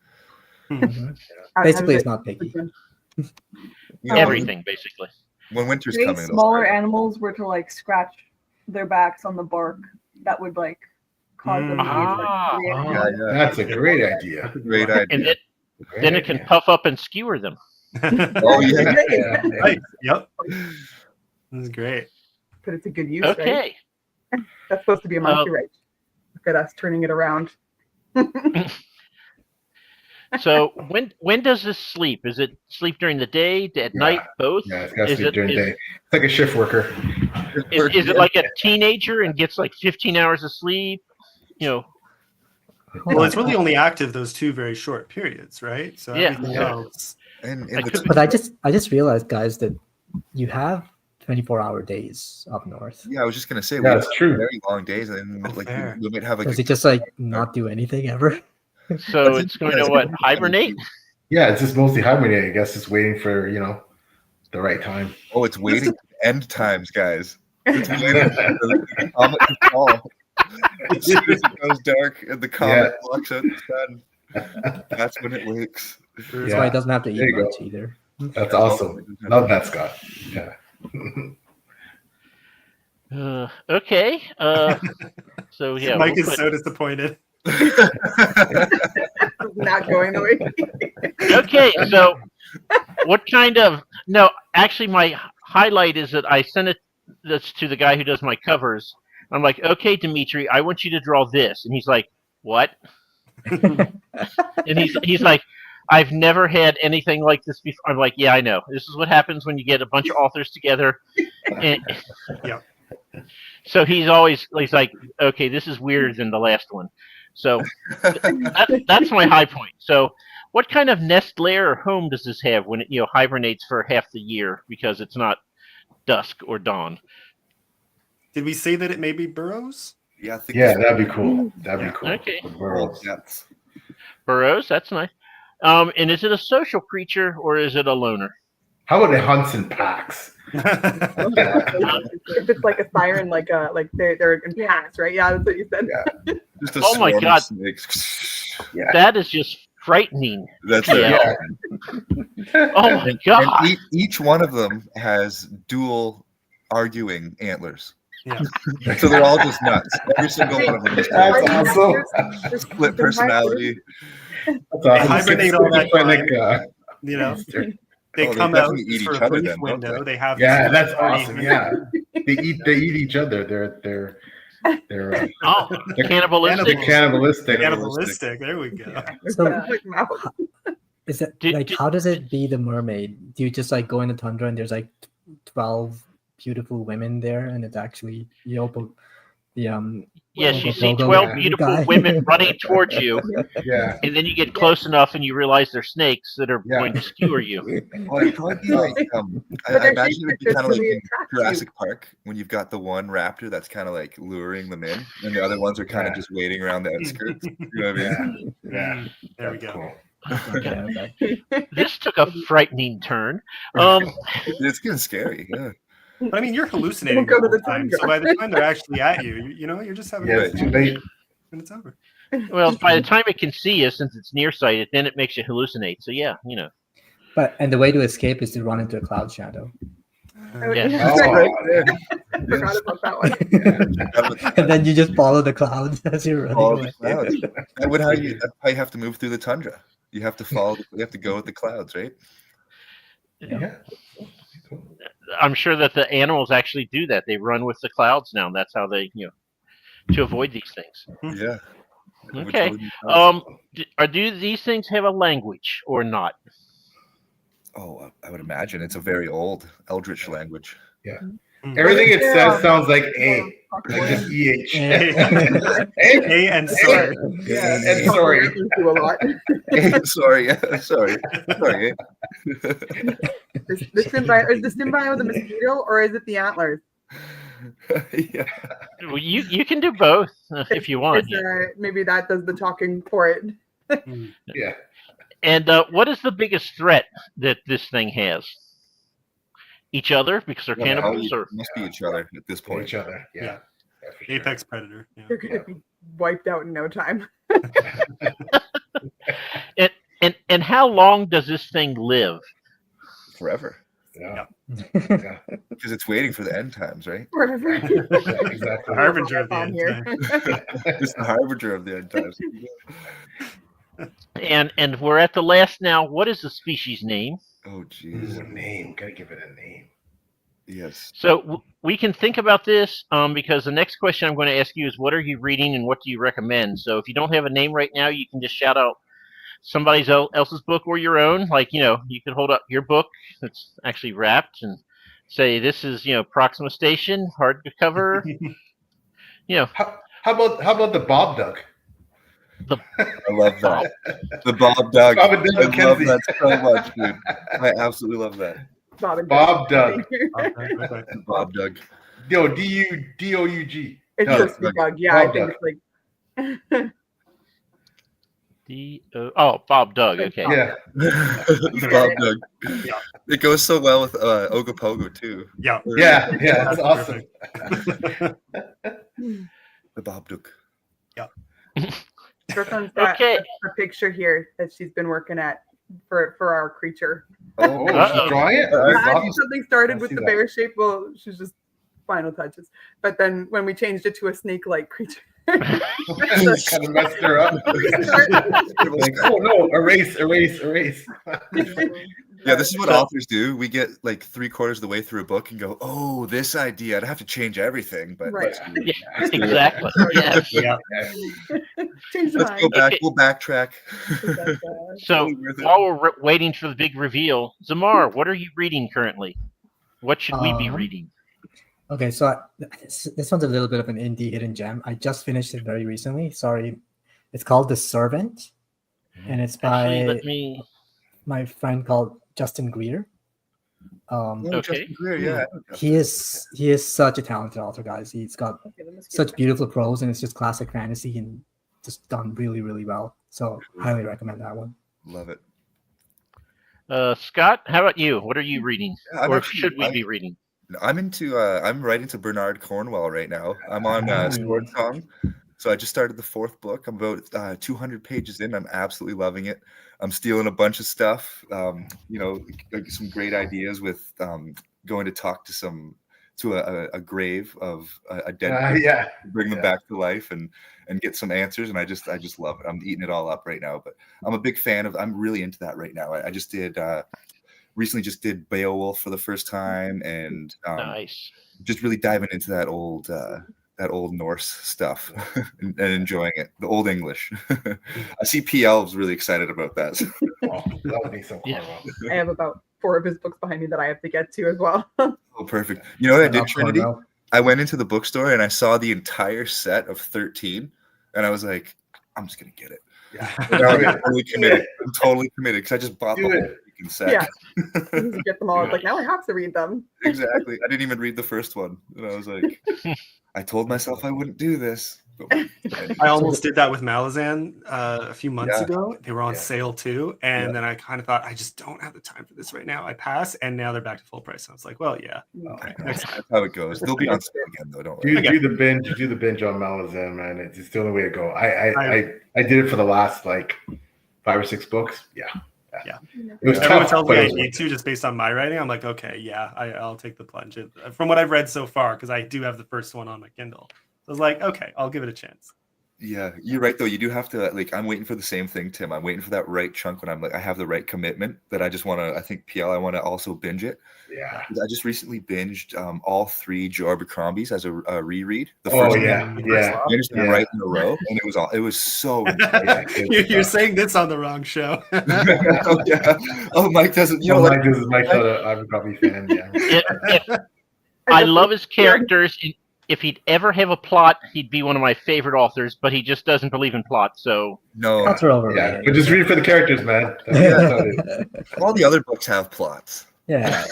Mhm. How Basically, does it's not picky. You know, Everything, basically. When winter's If coming, they'll smaller start. animals were to like scratch their backs on the bark, that would like cause them to Ah. use, like, Yeah, yeah. That's a great idea. That's a great And idea. then it can puff up and skewer them. Oh yeah. Yeah. Right. Yep. This is great. But it's a good use, right? Okay. That's supposed to be a monkey, right? Look at us turning it around. So when does this sleep? Is it sleep during the day, at night, both? Yeah, it's got to Is sleep it- during the is- day. It's like a shift worker. Is it like a teenager and gets like 15 hours of sleep? Well, it's really only active those two very short periods, right? So Yeah. everything Yeah. else. And I in the could be- But I just realized, guys, that you have 24-hour days up north. yeah, I was just gonna say we Yeah, have it's true. very long days, and Oh, like fair. we might have like Does a it just like not do anything ever? So it's going to what? Hibernate? Yeah, it's just mostly hibernating. I guess it's waiting for the right time. Oh, it's waiting for end times, guys. It's waiting for the comet to fall. As soon as it goes dark and the comet blocks out the sun, that's when it wakes. That's Yeah. why it doesn't have to There eat you go. much either. That's awesome. Love that, Scott. Yeah. Okay. So yeah, Mike we'll is so disappointed. Not going the way. Okay, so what kind of no? Actually, my highlight is that I sent this to the guy who does my covers. I'm like, okay, Dimitri, I want you to draw this, and he's like, what? And he's like, I've never had anything like this before. I'm like, yeah, I know. This is what happens when you get a bunch of authors together. And, Yeah. So he's like, okay, this is weirder than the last one. So that's my high point. So what kind of nest, lair, or home does this have when it hibernates for half the year because it's not dusk or dawn? Did we say that it may be burrows? Yeah, I think Yeah, that'd be cool. That'd Yeah. be cool. Okay. Burrows. That's Burrows, that's nice. And is it a social creature or is it a loner? How about it hunts in packs? If it's like a siren, like they're in packs, right? Yeah, that's what you said. Yeah. just a Oh my swarm of God. snakes. That is just frightening. That's Yeah. right. Oh my God. And each one of them has dual arguing antlers. Yeah. So they're all just nuts. Every single one of them is That's crazy. awesome. Split personality. That's They awesome. hibernate all that Schizophrenic, You know, Oh, they they come out definitely eat for each a other brief then, don't window. they? They have Yeah, this that's party. awesome. Yeah, they eat each other. They're Oh, cannibalistic. they're cannibalistic. Cannibalistic. There we go. So Like mouse. is it Did- like did- how does it be the mermaid? Do you just like go in the tundra and there's like 12 beautiful women there, and it's actually the Yes, you see logo 12 guy. beautiful women running towards you, Yeah, and then you get close enough and you realize they're snakes that are Yeah. going to skewer you. Well, it'd probably be like, I But they're imagine it'd be just kind of like really in attractive. Jurassic Park when you've got the one raptor that's kind of like luring them in, and the other ones are kind of Yeah. just waiting around the outskirts. You know what I mean? yeah. There we That's go. cool. yeah, okay. This took a frightening turn. It's getting scary. Yeah. But I mean, you're hallucinating Don't go the to whole the time. tundra. So by the time they're actually at you, you're just having Yeah, it's too late. and it's over. Well, by the time it can see you, since it's nearsighted, then it makes you hallucinate. So yeah, And the way to escape is to run into a cloud shadow. Yes. Oh, Right there. I forgot about that one. And then you just follow the clouds as you're running Follow away. the clouds. That's how you have to move through the tundra. You have to follow. You have to go with the clouds, right? yeah. I'm sure that the animals actually do that. They run with the clouds now, and that's how they, to avoid these things. Yeah. Okay. Which would- Do these things have a language or not? Oh, I would imagine it's a very old Eldritch language. Everything it says sounds like A, like just EH. A and sorry. Yeah, and sorry. Do a lot. sorry. The symbiote, is the symbiote the mosquito or is it the antlers? Yeah. Well, you can do both if you want. Maybe that does the talking for it. Yeah. And what is the biggest threat that this thing has? Each other because they're Yeah, cannibals, or must be each other at this For point. each other. Yeah. Yeah. For sure. Apex predator. Yeah. They're gonna be wiped out in no time. and how long does this thing live? Forever. Yeah. Because it's waiting for the end times, right? Forever. Exactly. The harbinger of the On end here. time. It's the harbinger of the end times. And we're at the last now. What is the species name? Oh, Ooh, jeez. a name. Gotta give it a name. Yes. So we can think about this because the next question I'm going to ask you is, what are you reading and what do you recommend? So if you don't have a name right now, you can just shout out somebody else's book or your own. Like, you could hold up your book that's actually wrapped and say, this is, Proxima Station, hardcover. How about the Bob Duck? I love that. The Bob Doug. Bob and I Doug love Mackenzie. that so much, dude. I absolutely love that. Bob and Bob Doug. The Bob Doug. Yo, Doug. It's No, supposed to be Doug. Doug. Yeah, I Bob think Doug. it's like Bob Doug. Okay. Yeah. Bob Doug. Yeah. It goes so well with Ogopogo too. Yeah. Yeah, that's awesome. The Bob Doug. Brooklyn's got Okay. a picture here that she's been working at for our creature. Oh, Uh-oh. she's drawing it? Uh, That's Yeah, awesome. something started I with see the that. bear shape. Well, she's just final touches. But then when we changed it to a snake-like creature, Kind of messed her up. Like, oh no, erase. Yeah, this is what So- authors do. We get like 3/4 of the way through a book and go, "Oh, this idea. I'd have to change everything." But Right. Yeah, exactly. Yes. Yeah. change the let's go mind. back. Okay. We'll backtrack. So Totally worth it. while we're waiting for the big reveal, Zamar, what are you reading currently? What should we be Um, reading? Okay, so this one's a little bit of an indie hidden gem. I just finished it very recently. Sorry, it's called The Servant, and it's by Actually, let me. my friend called Justin Greer. Oh, Okay. Justin Greer, yeah. He is such a talented author, guys. He's got such beautiful prose, and it's just classic fantasy and just done really, really well. So highly recommend that one. Love it. Scott, how about you? What are you reading, Yeah, I'm or actually- should we be reading? I'm right into Bernard Cornwell right now. I'm on Sword Song. So I just started the 4th book. I'm about 200 pages in. I'm absolutely loving it. I'm stealing a bunch of stuff. Like some great ideas with going to talk to a grave of a dead person, Yeah. bring them back to life and get some answers. And I just love it. I'm eating it all up right now. But I'm a big fan of. I'm really into that right now. I just did. Recently just did Beowulf for the first time and Nice. just really diving into that old Norse stuff and enjoying it, the old English. I see PL was really excited about that. Oh, that would be so cool. Yeah. I have about 4 of his books behind me that I have to get to as well. Oh, perfect. You know what I did, love Trinity? Cornwell. I went into the bookstore and I saw the entire set of 13 and I was like, I'm just going to get it. And now I'm totally committed. I'm totally committed because I just bought the Do whole it. freaking set. Yeah. You get them all. It's like, now I have to read them. Exactly. I didn't even read the first one. And I was like, I told myself I wouldn't do this. But I almost did that with Malazan a few months Yeah. ago. They were on Yeah. sale too. And Yeah. then I kind of thought, I just don't have the time for this right now. I pass. And now they're back to full price. I was like, well, yeah. I know. That's how it goes. They'll be on sale again, though. Don't worry. Do the binge on Malazan, man. It's the only way to go. I did it for the last like 5 or 6 books. Yeah. It was Everyone tough, tells but me it I was need to just based on my writing. I'm like, okay, yeah, I'll take the plunge. From what I've read so far, because I do have the first one on my Kindle. I was like, okay, I'll give it a chance. Yeah, you're right though. You do have to like. I'm waiting for the same thing, Tim. I'm waiting for that right chunk when I'm like, I have the right commitment that I just want to. I think PL. I want to also binge it. Yeah. I just recently binged all 3 Joe Abercrombie's as a reread. The Oh first yeah. one, Yeah. I binged them Yeah. right in a row, and it was so. Yeah, You're saying this on the wrong show. Oh, yeah. Oh, Mike doesn't. You know, Mike like, is Mike's not a Abercrombie fan. Yeah. I love his characters. If he'd ever have a plot, he'd be one of my favorite authors, but he just doesn't believe in plot. So no. Plots are Yeah, overrated. but just read it for the characters, man. That's about it. All the other books have plots. Yeah.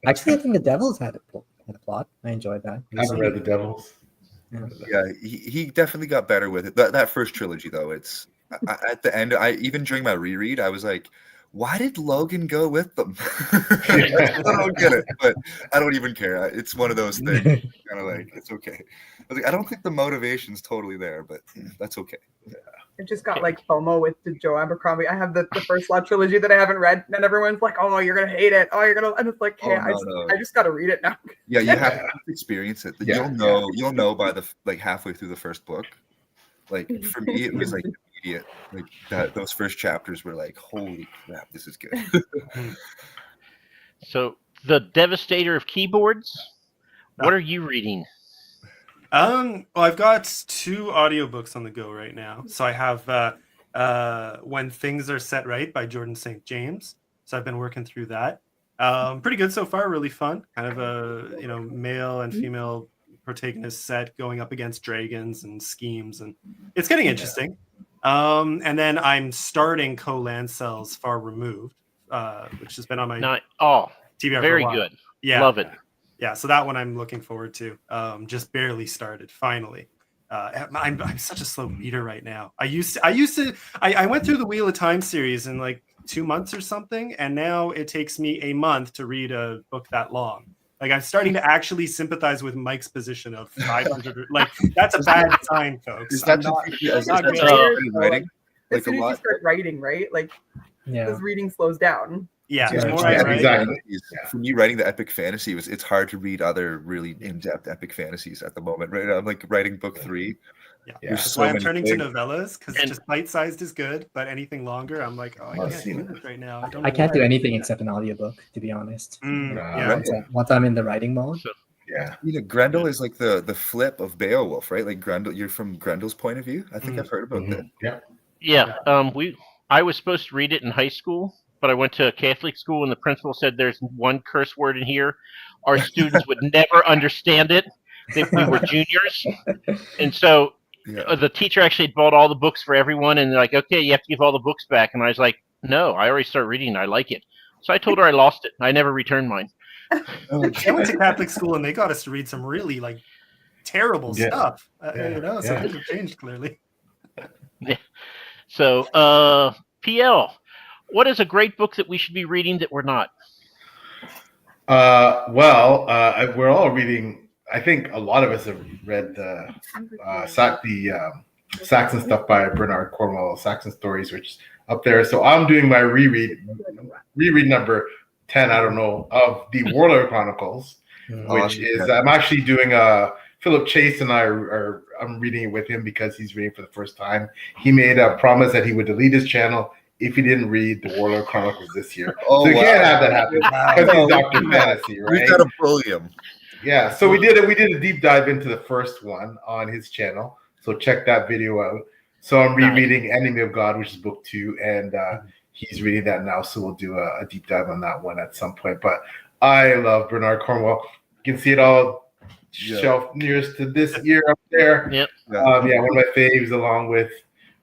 Actually, I think The Devils had a plot. I enjoyed that. I haven't read The Devils. Yeah, he definitely got better with it. That first trilogy, though, it's at the end. Even during my reread, I was like, why did Logan go with them? I don't get it, but I don't even care. It's one of those things. Kind of like, it's okay. I don't think the motivation's totally there, but that's okay. I just got like FOMO with the Joe Abercrombie. I have the first Law trilogy that I haven't read, and everyone's like, "Oh, you're gonna hate it. Oh, you're gonna," and it's like, "Hey, no. I just gotta read it now." Yeah, you have to experience it. Yeah. You'll know by the like halfway through the first book. Like for me, it was like immediate. Like those first chapters were like, holy crap, this is good. So, The Devastator of Keyboards. What are you reading? Well, I've got 2 audiobooks on the go right now. So I have When Things Are Set Right by Jordan St. James. So I've been working through that. Pretty good so far, really fun. Kind of a male and female protagonist set going up against dragons and schemes, and it's getting interesting. And then I'm starting Co Lancell's Far Removed, which has been on my TBR for very a while. good. Yeah, Love it. Yeah, so that one I'm looking forward to. Just barely started, finally. I'm such a slow reader right now. I went through the Wheel of Time series in like 2 months or something, and now it takes me a month to read a book that long. Like, I'm starting to actually sympathize with Mike's position of 500. Like, that's a bad sign, folks. Is that I'm not- just not good. writing? As Like soon a as you lot. start writing, right? Like, Yeah. because reading slows down. Yeah, Yeah, the more yeah, I write, exactly. For me, writing the epic fantasy it's hard to read other really in-depth epic fantasies at the moment. Right, I'm like writing book 3. Yeah. Yeah. That's so why I'm many turning things. to novellas, because just bite-sized is good, but anything longer, I'm like, oh, I I've can't seen do it. this right now. I can't do anything except an audiobook, to be honest. Yeah. Once I'm in the writing mode. Yeah. You know, Grendel is like the flip of Beowulf, right? Like Grendel, you're from Grendel's point of view. I think I've heard about that. Yeah. Yeah. I was supposed to read it in high school, but I went to a Catholic school, and the principal said there's one curse word in here. Our students would never understand it. We were juniors, and so the teacher actually bought all the books for everyone, and they're like, okay, you have to give all the books back. And I was like, no, I already started reading, and I like it. So I told her I lost it. I never returned mine. I went to Catholic school, and they got us to read some really like terrible stuff. So things have changed clearly. Yeah. So, PL, what is a great book that we should be reading that we're not? We're all reading. I think a lot of us have read the Saxon stuff by Bernard Cornwell, Saxon Stories, which is up there. So I'm doing my reread number 10. I don't know, of the Warlord Chronicles, which is I'm actually doing Philip Chase and I'm reading it with him because he's reading for the first time. He made a promise that he would delete his channel if he didn't read the Warlord Chronicles this year. So you can't have that happen because he's Dr. Fantasy, right? We've got to bully him. Yeah, so we did a deep dive into the first one on his channel. So check that video out. So I'm rereading Enemy of God, which is book 2, and he's reading that now. So we'll do a deep dive on that one at some point. But I love Bernard Cornwell. You can see it all shelf nearest to this year up there. Yep. One of my faves, along with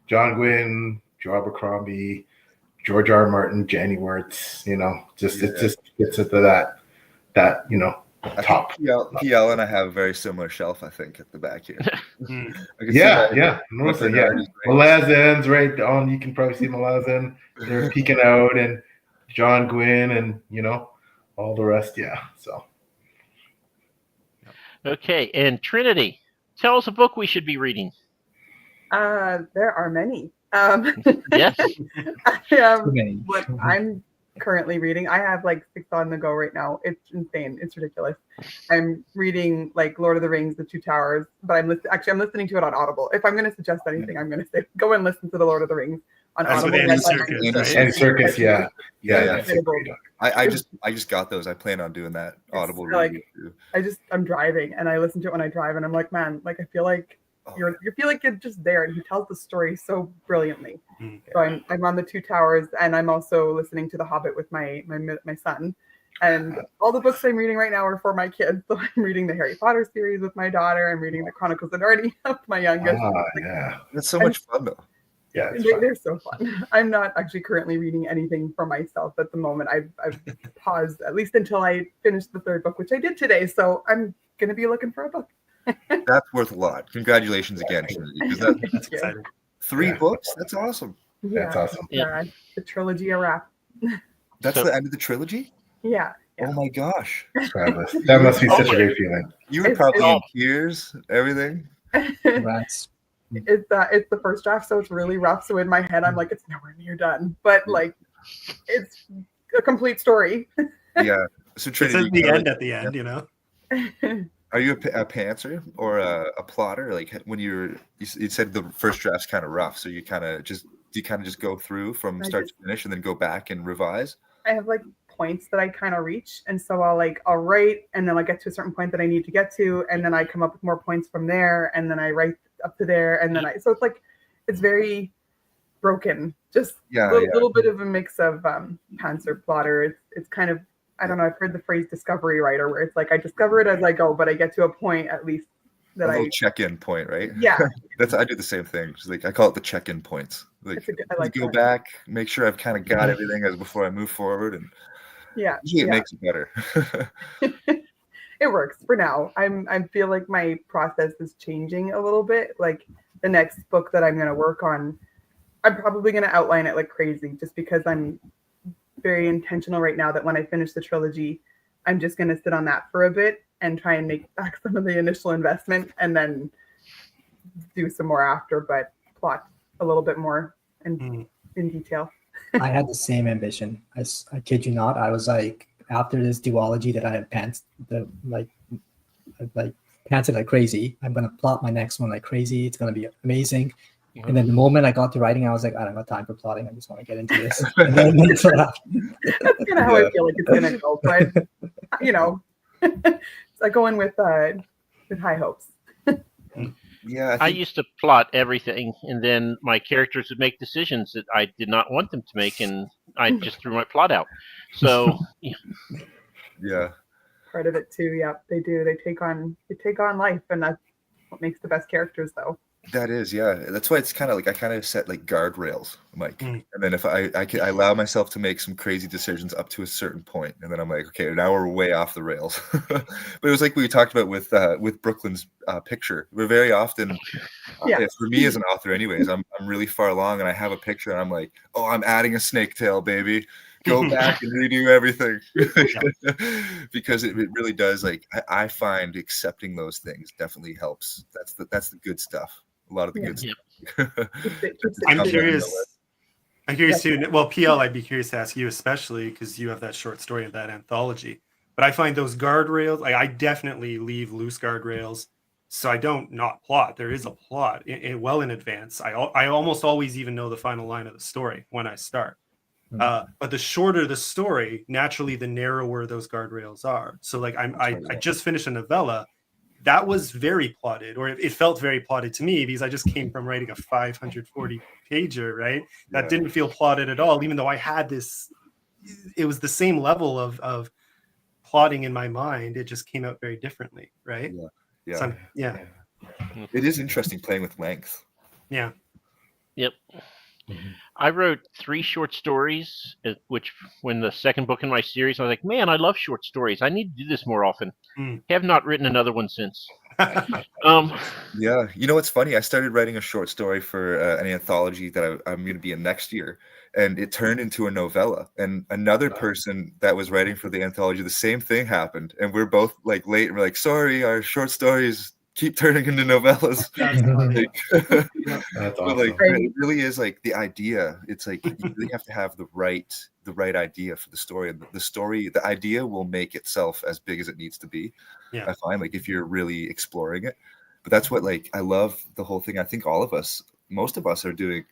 John Gwynne, Joe Abercrombie, George R. R. Martin, Jenny Wirtz. You know, it just gets into that top. PL and I have a very similar shelf, I think, at the back here. Malazan's right on. You can probably see Malazan. They're peeking out, and John Gwynne, and all the rest. Yeah. So. Okay, and Trinity, tell us a book we should be reading. There are many. Yes. What I'm currently reading, I have like 6 on the go right now. It's insane. It's ridiculous. I'm reading like Lord of the Rings, The Two Towers, but I'm listening to it on Audible. If I'm going to suggest anything, I'm going to say go and listen to the Lord of the Rings on Audible. Andy Serkis, Andy Serkis, yeah. I just got those. I plan on doing that Audible review too. I'm driving and I listen to it when I drive, and I'm like, man, like I feel like you feel like you're just there, and he tells the story so brilliantly. So I'm on The Two Towers, and I'm also listening to The Hobbit with my son. And all the books I'm reading right now are for my kids. So I'm reading the Harry Potter series with my daughter. I'm reading the Chronicles of Narnia with my youngest. That's so much fun though. Yeah, they're so fun. I'm not actually currently reading anything for myself at the moment. I've paused at least until I finish the 3rd book, which I did today. So I'm going to be looking for a book. That's worth a lot. Congratulations again, Trinity. That's exciting. 3 books? That's awesome. That's awesome. Yeah, the trilogy a wrap. That's the end of the trilogy? Yeah. Oh my gosh. That must be such a great feeling. You were probably in tears, everything. Congrats. It's the first draft, so it's really rough. So in my head, I'm like, it's nowhere near done. But like, it's a complete story. Yeah. So Trinity, it's at the end, Are you a pantser or a plotter? Like when you said the first draft's kind of rough, so you kind of just go through from start to finish and then go back and revise? I have like points that I kind of reach, and so I'll write, and then I'll get to a certain point that I need to get to, and then I come up with more points from there, and then I write up to there, and then so it's like it's very broken. Just a little bit of a mix of pantser plotter. It's kind of I don't know, I've heard the phrase discovery writer, where it's like I discover it as I go, but I get to a point at least A that little check-in point, right? yeah, I do the same thing. It's like I call it the check-in points. Like I like go that. back, make sure I've kind of got everything as before I move forward, and Yeah, usually it yeah. makes it better. It works for now. I feel like my process is changing a little bit. Like the next book that I'm going to work on, I'm probably going to outline it like crazy, just because I'm very intentional right now that when I finish the trilogy, I'm just going to sit on that for a bit and try and make back some of the initial investment, and then do some more after, but plot a little bit more in detail. I had the same ambition. I kid you not. I was like, after this duology that I had pants pantsed like crazy. I'm gonna plot my next one like crazy. It's gonna be amazing. And then the moment I got to writing, I was like, I don't have time for plotting. I just want to get into this. And then that's what happened. That's kind of how I feel like it's gonna go. But you know, I go in with high hopes. Yeah, I used to plot everything, and then my characters would make decisions that I did not want them to make, and I just threw my plot out. So, yeah. Part of it too. Yeah, they do. They take on life, and that's what makes the best characters, though. That is, yeah. That's why it's kind of like I kind of set like guardrails, Mike. And then if I allow myself to make some crazy decisions up to a certain point, and then I'm like, okay, now we're way off the rails. But it was like we talked about with Brooklyn's picture. We're very often, for me as an author, anyways, I'm really far along, and I have a picture, and I'm like, oh, I'm adding a snake tail, baby. Go back and redo everything. Because it really does. Like I find accepting those things definitely helps. That's the good stuff. A lot of the good stuff. I'm curious too. Well, PL, I'd be curious to ask you, especially because you have that short story of that anthology. But I find those guardrails, like I definitely leave loose guardrails, so I don't not plot. There is a plot well in advance. I almost always even know the final line of the story when I start. But the shorter the story, naturally, the narrower those guardrails are. So, like, I just finished a novella that was very plotted, or it felt very plotted to me because I just came from writing a 540 pager, right? That didn't feel plotted at all, even though I had this. It was the same level of plotting in my mind. It just came out very differently, right? Yeah. So, it is interesting playing with length. Yeah. Yep. I wrote 3 short stories, which when the second book in my series, I was like, man, I love short stories. I need to do this more often. Have not written another one since. Yeah. You know what's funny? I started writing a short story for an anthology that I'm going to be in next year, and it turned into a novella. And another person that was writing for the anthology, the same thing happened. And we're both like late, and we're like, sorry, our short stories keep turning into novellas. That's awesome. But like, it really is like the idea. It's like you really have to have the right idea for the story, and the idea will make itself as big as it needs to be. I find, like, if you're really exploring it. But that's what, like, I love the whole thing. I think most of us are doing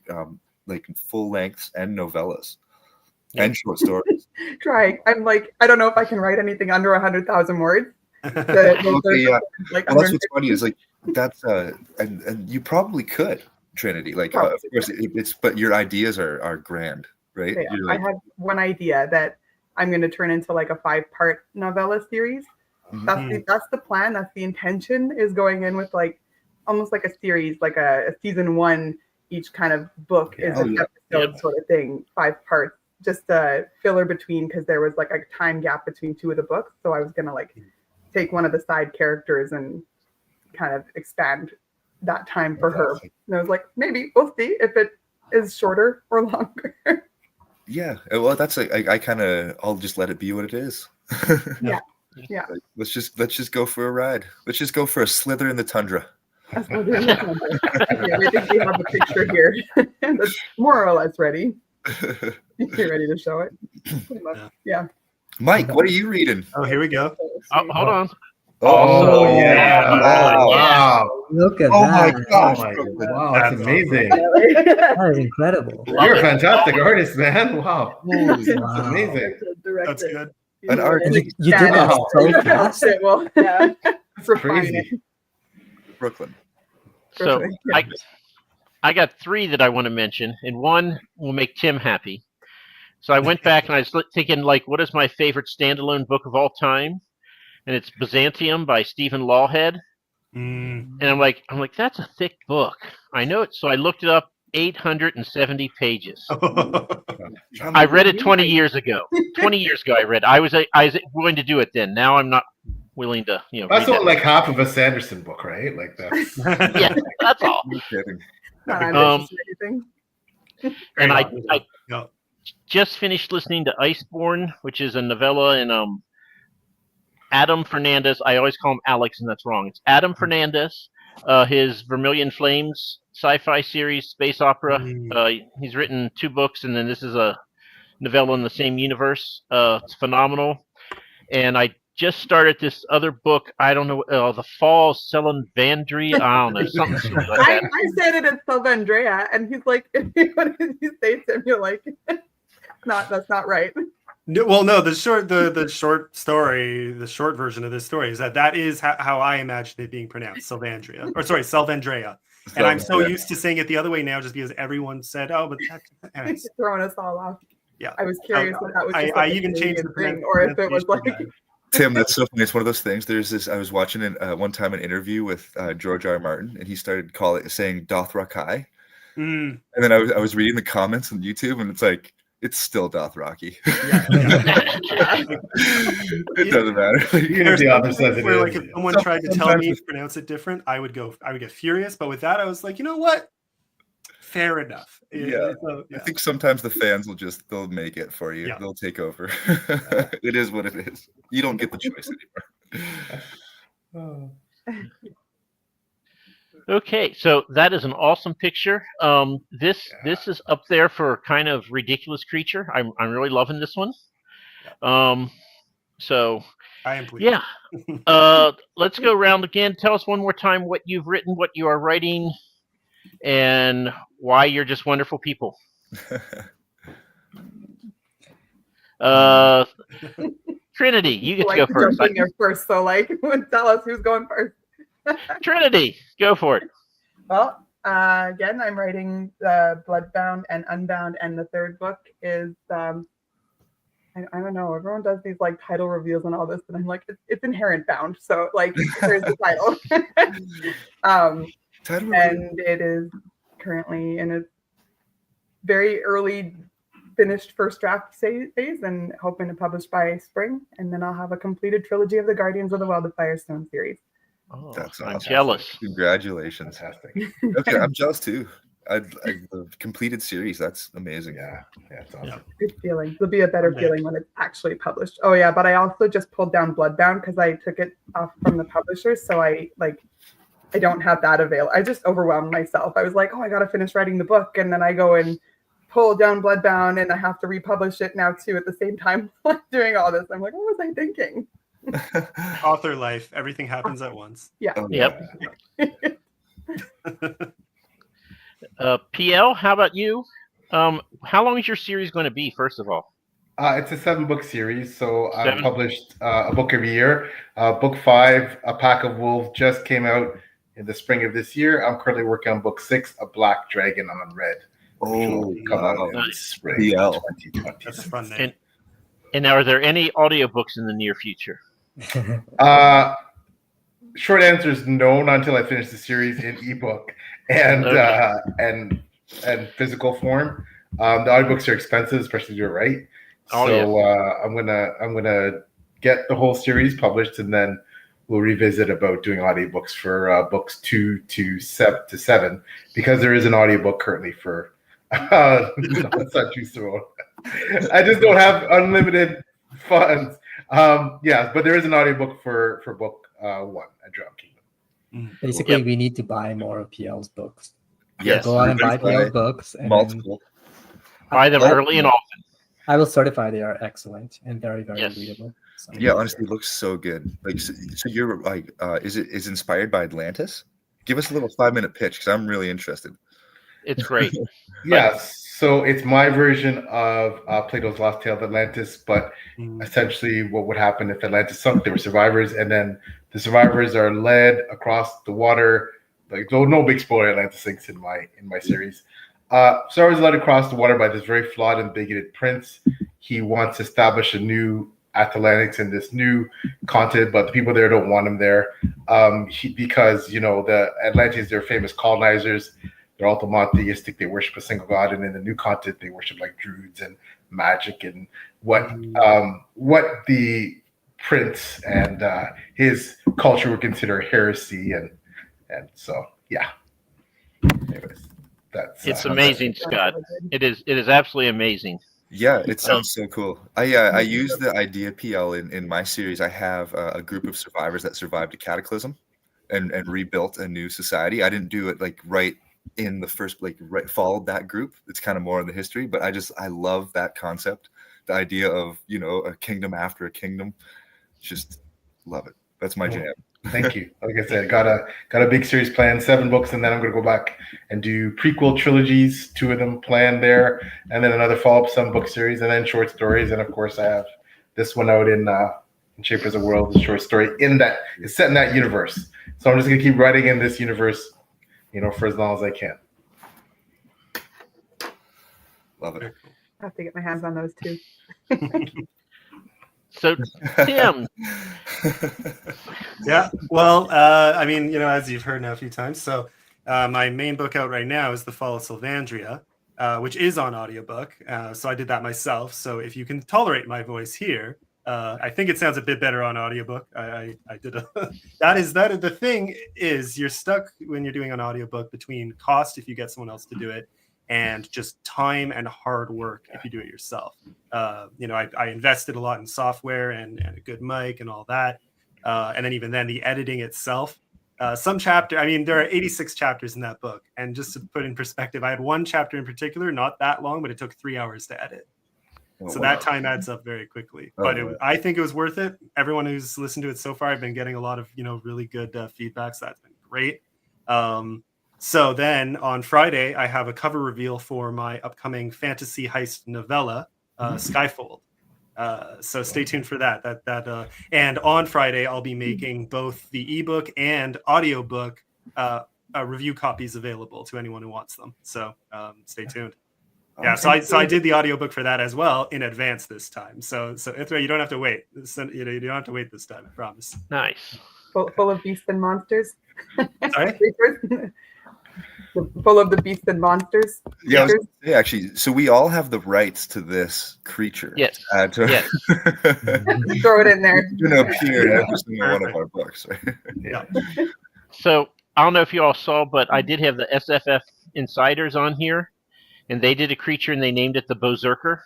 like full lengths and novellas and short stories. Try. I'm like, I don't know if I can write anything under 100,000 words. Well, that's what's funny is like that's and you probably could, Trinity. Like of course it's but your ideas are grand, right? Okay, like, I have one idea that I'm going to turn into like a 5-part novella series. That's the plan. That's the intention, is going in with like almost like a series, like a season 1. Each kind of book is an episode sort of thing, 5 parts, just a filler between, because there was like a time gap between 2 of the books. So I was going to like take one of the side characters and kind of expand that time for her. And I was like, maybe we'll see if it is shorter or longer. Yeah, well, that's like I'll just let it be what it is. Yeah. Like, let's just go for a ride. Let's just go for a slither in the tundra. I think we have a picture here that's more or less ready. You're ready to show it. Yeah. Mike, what are you reading? Oh, here we go. Hold on. Oh yeah! Wow! Look at Oh that! my gosh! Wow, that's amazing. That is incredible. You're a fantastic artist, man. Wow, that's amazing. That's good. An art. And you did that so fast. Well, yeah. Crazy. Brooklyn. So I got 3 that I want to mention, and one will make Tim happy. So I went back and I was thinking, like, what is my favorite standalone book of all time? And it's Byzantium by Stephen Lawhead. Mm. And I'm like, that's a thick book. I know it. So I looked it up, 870 pages. I read it 20 years ago. 20 years ago, I read it. I was willing to do it then. Now I'm not willing to, That's read what, like half of a Sanderson book, right? Like that's Yeah, that's all. No kidding. Not ambitious or anything. And I No. just finished listening to Iceborne, which is a novella in Adam Fernandez. I always call him Alex, and that's wrong. It's Adam Fernandez. His Vermilion Flames sci-fi series, space opera. He's written 2 books, and then this is a novella in the same universe. It's phenomenal. And I just started this other book. I don't know, The Fall of Celandria. I don't know, something stupid like that. I said it at Silvandrea, and he's like, what did you say to him? You're like, that's not right. No, well, no, the short story, the short version of this story is that is how I imagine it being pronounced, Silvandria, or sorry, Selvandrea. And I'm so used to saying it the other way now, just because everyone said, "Oh, but that's It's throwing us all off. yeah." I was curious if that was just I like even changed the thing, or if it was like. Tim, that's so funny. It's one of those things. There's this. I was watching one time an interview with George R. R. Martin, and he started saying Dothrakai, and then I was reading the comments on YouTube, and it's like it's still Dothraki. It doesn't matter. There's the other side where, like, if someone tried to tell me to pronounce it different, I would get furious. But with that, I was like, you know what? Fair enough. Yeah. I think sometimes the fans they'll make it for you. Yeah. They'll take over. It is what it is. You don't get the choice anymore. Okay, so that is an awesome picture. This is up there for kind of ridiculous creature. I'm really loving this one. So I am pleased. Yeah. Let's go around again. Tell us one more time what you've written, what you are writing, and why you're just wonderful people. Trinity, you get to go first. First, so tell us who's going first. Trinity, go for it. Well, again, I'm writing Bloodbound and Unbound, and the third book is I don't know. Everyone does these like title reveals and all this, and I'm like, it's Inherent Bound. So here's the title. And it is currently in a very early finished first draft phase, and hoping to publish by spring, and then I'll have a completed trilogy of the Guardians of the Well of Firestone series. Oh, that's I'm awesome. jealous. Congratulations. fantastic. Okay, I'm jealous too. The completed series, that's amazing. Yeah, it's awesome. Good feeling. It'll be a better feeling when it's actually published. Oh yeah, but I also just pulled down Bloodbound because I took it off from the publisher, so I don't have that available. I just overwhelmed myself. I was like, oh, I got to finish writing the book, and then I go and pull down Bloodbound, and I have to republish it now too at the same time doing all this. I'm like, what was I thinking? Author life, everything happens at once. Yeah. Yep. PL, how about you? How long is your series going to be, first of all? It's a 7-book series, so I've 7? published a book every year. Book 5, A Pack of Wolves, just came out in the spring of this year. I'm currently working on book 6, A Black Dragon on Red. Oh, come out in nice. spring PL. 2020. That's a fun name. And now, are there any audiobooks in the near future? Short answer is no, not until I finish the series in ebook and and physical form. The audiobooks are expensive, especially to do it right. I'm gonna get the whole series published, and then we'll revisit about doing audiobooks for books 2 to 7, because there is an audiobook currently for Throne. I just don't have unlimited funds. But there is an audiobook for book 1, A Drowned Kingdom. Basically, we need to buy more of PL's books. Yes. Go on and buy PL's books. And multiple. Buy them early and often. I will certify they are excellent and very, very Yes. readable. So. Yeah, honestly, it looks so good. So you're like, is inspired by Atlantis? Give us a little 5-minute pitch, because I'm really interested. It's great. Yes. So it's my version of Plato's Lost Tale of Atlantis, but essentially what would happen if Atlantis sunk? There were survivors, and then the survivors are led across the water. Like, no big spoiler, Atlantis sinks in my series. Star Wars is led across the water by this very flawed and bigoted prince. He wants to establish a new Atlantis in this new continent, but the people there don't want him there because, the Atlanteans, they're famous colonizers. They're all monotheistic. They worship a single god, and in the new continent, they worship like druids and magic and what the prince and his culture would consider heresy, and so yeah. Anyways, it's amazing, Scott. It is absolutely amazing. Yeah, it sounds so cool. I use the idea PL in my series. I have a group of survivors that survived a cataclysm and rebuilt a new society. I didn't do it like right in the first, followed that group. It's kind of more in the history, but I love that concept, the idea of a kingdom after a kingdom. Just love it. That's my jam. Thank you. Like I said, got a big series planned, 7 books, and then I'm going to go back and do prequel trilogies, 2 of them planned there, and then another follow-up 7-book series, and then short stories. And of course, I have this one out in Shape as a World, the short story it's set in that universe. So I'm just going to keep writing in this universe, for as long as I can. Love it. I have to get my hands on those too. So, Tim. Yeah, well, as you've heard now a few times, so my main book out right now is The Fall of Sylvandria, which is on audiobook. So I did that myself. So if you can tolerate my voice here, I think it sounds a bit better on audiobook. I did the thing is you're stuck when you're doing an audiobook between cost if you get someone else to do it, and just time and hard work if you do it yourself. I invested a lot in software and a good mic and all that. And then even then, the editing itself, there are 86 chapters in that book. And just to put in perspective, I had one chapter in particular, not that long, but it took 3 hours to edit. So that time adds up very quickly. But I think it was worth it. Everyone who's listened to it so far, I've been getting a lot of, really good feedback. So that's been great. So then on Friday, I have a cover reveal for my upcoming fantasy heist novella, Skyfold. So stay tuned for that. And on Friday, I'll be making both the ebook and audiobook review copies available to anyone who wants them. So stay tuned. Yeah, so I did the audiobook for that as well in advance this time. So Ithra, you don't have to wait. You don't have to wait this time, I promise. Nice. Full of beasts and monsters. Sorry? Full of the beasts and monsters. Yeah, I was gonna say, actually, so we all have the rights to this creature. Yes. Yes. Throw it in there. Appear in every single one of our books. Right? Yeah. So I don't know if you all saw, but I did have the SFF Insiders on here, and they did a creature and they named it the Berserker.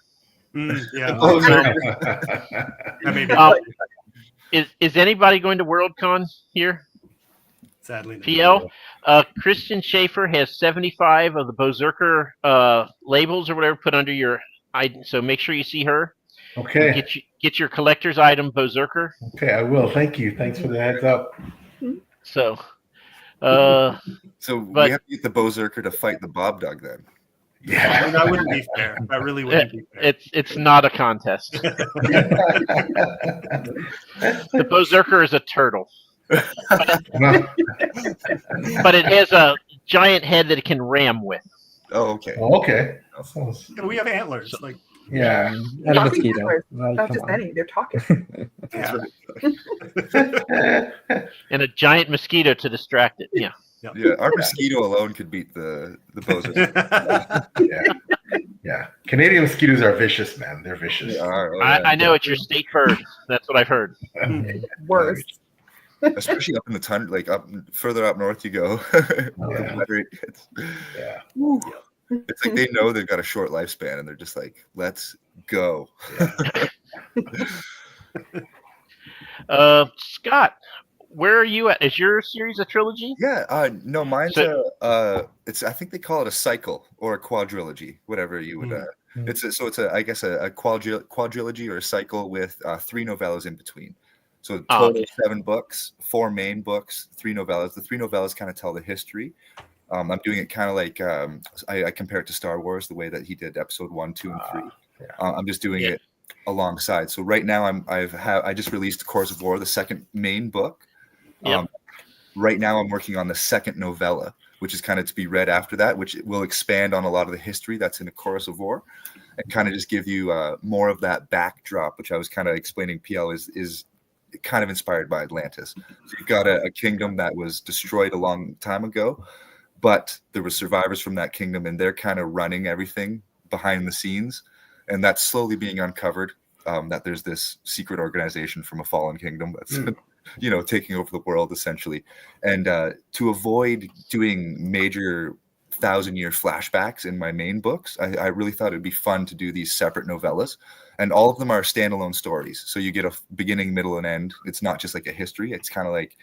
Yeah. Is anybody going to Worldcon here? Sadly, no. PL. Christian Schaefer has 75 of the Berserker labels or whatever put under your item. So make sure you see her. Okay. Get your collector's item Berserker. Okay, I will. Thank you. Thanks for the heads up. So, we have to get the Berserker to fight the Bob Dog then. Yeah, that wouldn't be fair. That really wouldn't be fair. It's not a contest. The Berserker is a turtle. But it has a giant head that it can ram with. Oh, okay. Okay. We have antlers. Yeah, and a mosquito. Not just any, they're talking. And a giant mosquito to distract it. Yeah. Yeah, our mosquito alone could beat the Bozos. Yeah. Canadian mosquitoes are vicious, man. They're vicious. They are. I know it's your state bird. That's what I've heard. Worse. Especially up in the tundra, further up north you go. Yeah. It's like they know they've got a short lifespan and they're just like, let's go. Scott, where are you at? Is your series a trilogy? Yeah, no, mine's I think they call it a cycle or a quadrilogy, whatever you would. It's a quadrilogy or a cycle with 3 novellas in between. So total 7 books, 4 main books, 3 novellas. The 3 novellas kind of tell the history. I'm doing it kind of like I compare it to Star Wars, the way that he did episode 1, 2, and 3. I'm just doing it alongside. So right now I just released Course of War, the second main book. Right now I'm working on the second novella. which is kind of to be read after that, which will expand on a lot of the history that's in A Chorus of War, and kind of just give you more of that backdrop, which I was kind of explaining. PL is kind of inspired by Atlantis. So you've got a kingdom that was destroyed a long time ago, but there were survivors from that kingdom, and they're kind of running everything behind the scenes, and that's slowly being uncovered. That there's this secret organization from a fallen kingdom that's taking over the world essentially. And to avoid doing major 1,000-year flashbacks in my main books, I really thought it'd be fun to do these separate novellas, and all of them are standalone stories. So you get a beginning, middle, and end. It's not just like a history. It's kind of like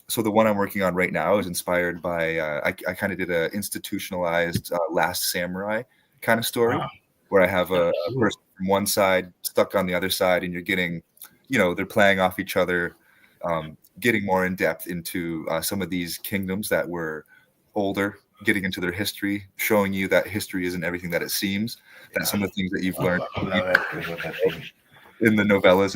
so the one I'm working on right now is inspired by I kind of did a institutionalized Last Samurai kind of story. Wow. Where I have a person from one side stuck on the other side, and you're getting, they're playing off each other, getting more in depth into some of these kingdoms that were older, getting into their history, showing you that history isn't everything that it seems. That some of the things that you've learned in the novellas,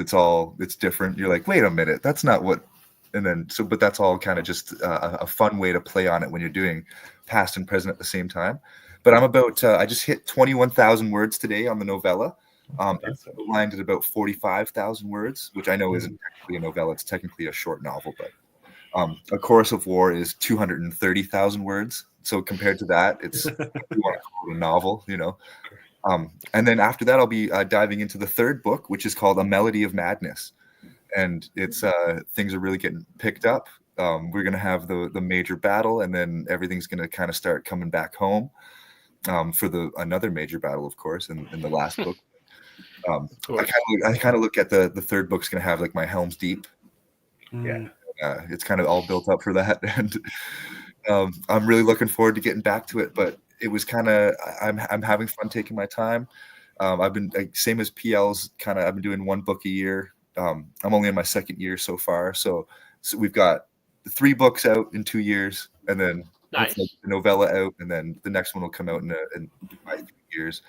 it's different. You're like, wait a minute, that's not what. And then but that's all kind of just a fun way to play on it when you're doing past and present at the same time. But I'm about, I just hit 21,000 words today on the novella. It's outlined at about 45,000 words, which I know isn't technically a novella. It's technically a short novel, but A Chorus of War is 230,000 words. So compared to that, it's, if you want to call it a novel, and then after that, I'll be diving into the third book, which is called A Melody of Madness. And it's things are really getting picked up. We're going to have the major battle, and then everything's going to kind of start coming back home. For another major battle, of course, in the last book. I kind of look at the third book's going to have like my Helm's Deep. Yeah, it's kind of all built up for that, and I'm really looking forward to getting back to it. But it was kind of I'm having fun taking my time. I've been same as PL's kind of. I've been doing one book a year. I'm only in my second year so far, so we've got 3 books out in 2 years, and then. Nice. Like the novella out, and then the next one will come out in 5 years,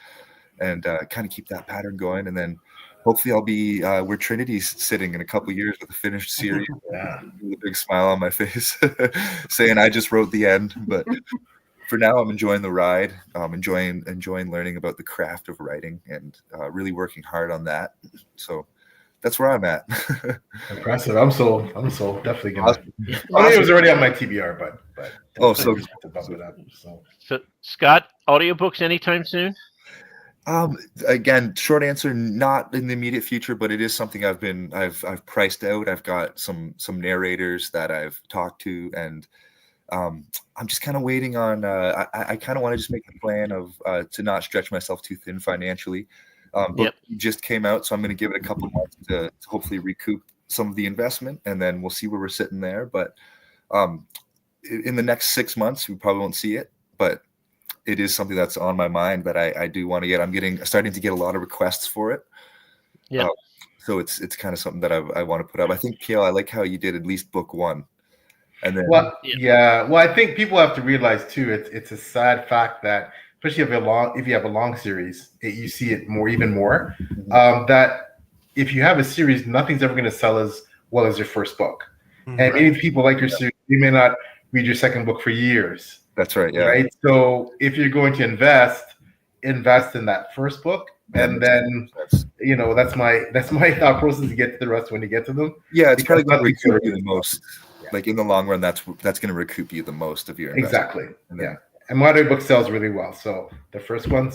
and kind of keep that pattern going. And then hopefully I'll be where Trinity's sitting in a couple of years with a finished series, with a big smile on my face, saying I just wrote the end. But for now, I'm enjoying the ride. Enjoying learning about the craft of writing, and really working hard on that. So. That's where I'm at. Impressive. I'm sold. Definitely gonna. Awesome. I think it was already on my TBR, but so to bump it up. So Scott, audiobooks anytime soon? Again, short answer, not in the immediate future, but it is something I've priced out. I've got some narrators that I've talked to, and I'm just kind of waiting on. I kind of want to just make a plan of to not stretch myself too thin financially. Book just came out, so I'm going to give it a couple months to hopefully recoup some of the investment, and then we'll see where we're sitting there. But in the next 6 months, we probably won't see it, but it is something that's on my mind that I do want to get. I'm starting to get a lot of requests for it. Yeah. So it's kind of something that I want to put up. I think, PL, I like how you did at least book 1. And then Well, I think people have to realize too, it's a sad fact that especially if you have a long series, you see it even more. That if you have a series, nothing's ever going to sell as well as your first book. Mm-hmm. And maybe people like your series, they may not read your second book for years. That's right. Yeah. Right. So if you're going to invest in that first book, and then that's my thought process to get to the rest when you get to them. Yeah, it's probably going to recoup you the most. Yeah. Like in the long run, that's going to recoup you the most of your investment. Exactly. And my book sells really well. So the first one,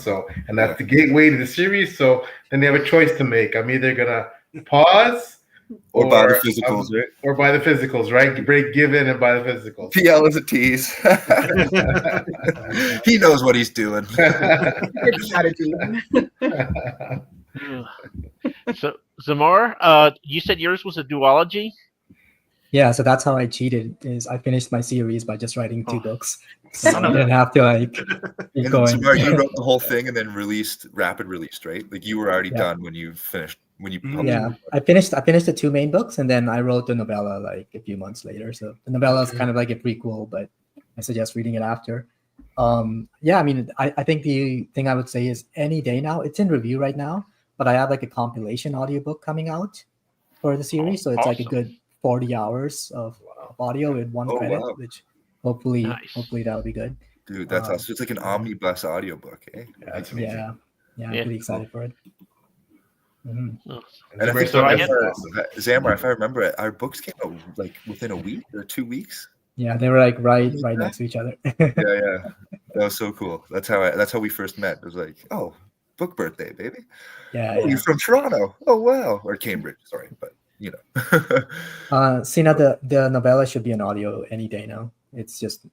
and that's the gateway to the series. So then they have a choice to make. I'm either gonna pause or buy the physicals, right? Or buy the physicals, right? Give in and buy the physicals. PL is a tease. He knows what he's doing. Good strategy. So Zamar, you said yours was a duology? Yeah, so that's how I cheated. Is I finished my series by just writing 2 books. So I didn't have to keep going. Zamar, you wrote the whole thing and then rapid released, right? Like you were already done when you finished published. Yeah, I finished the 2 main books, and then I wrote the novella like a few months later. So the novella is kind of like a prequel, but I suggest reading it after. I mean, I think the thing I would say is any day now. It's in review right now, but I have like a compilation audiobook coming out for the series, so it's like a good 40 hours of audio with 1 credit, which Hopefully, Nice. that'll be good. Dude, that's awesome. It's like an omnibus audiobook, eh? Yeah, that's amazing. Yeah, I'm Yeah. pretty excited for it. Mhm. And I think So I that's had- awesome. Zamar, if I remember it, our books came out like within a week or 2 weeks. Yeah, they were like right Something like that? next to each other. Yeah. That was so cool. That's how we first met. It was like, oh, book birthday, baby. Yeah, Oh, you're from Toronto. Oh wow. Or Cambridge, sorry, but you know. See now the novella should be an audio any day now. It's just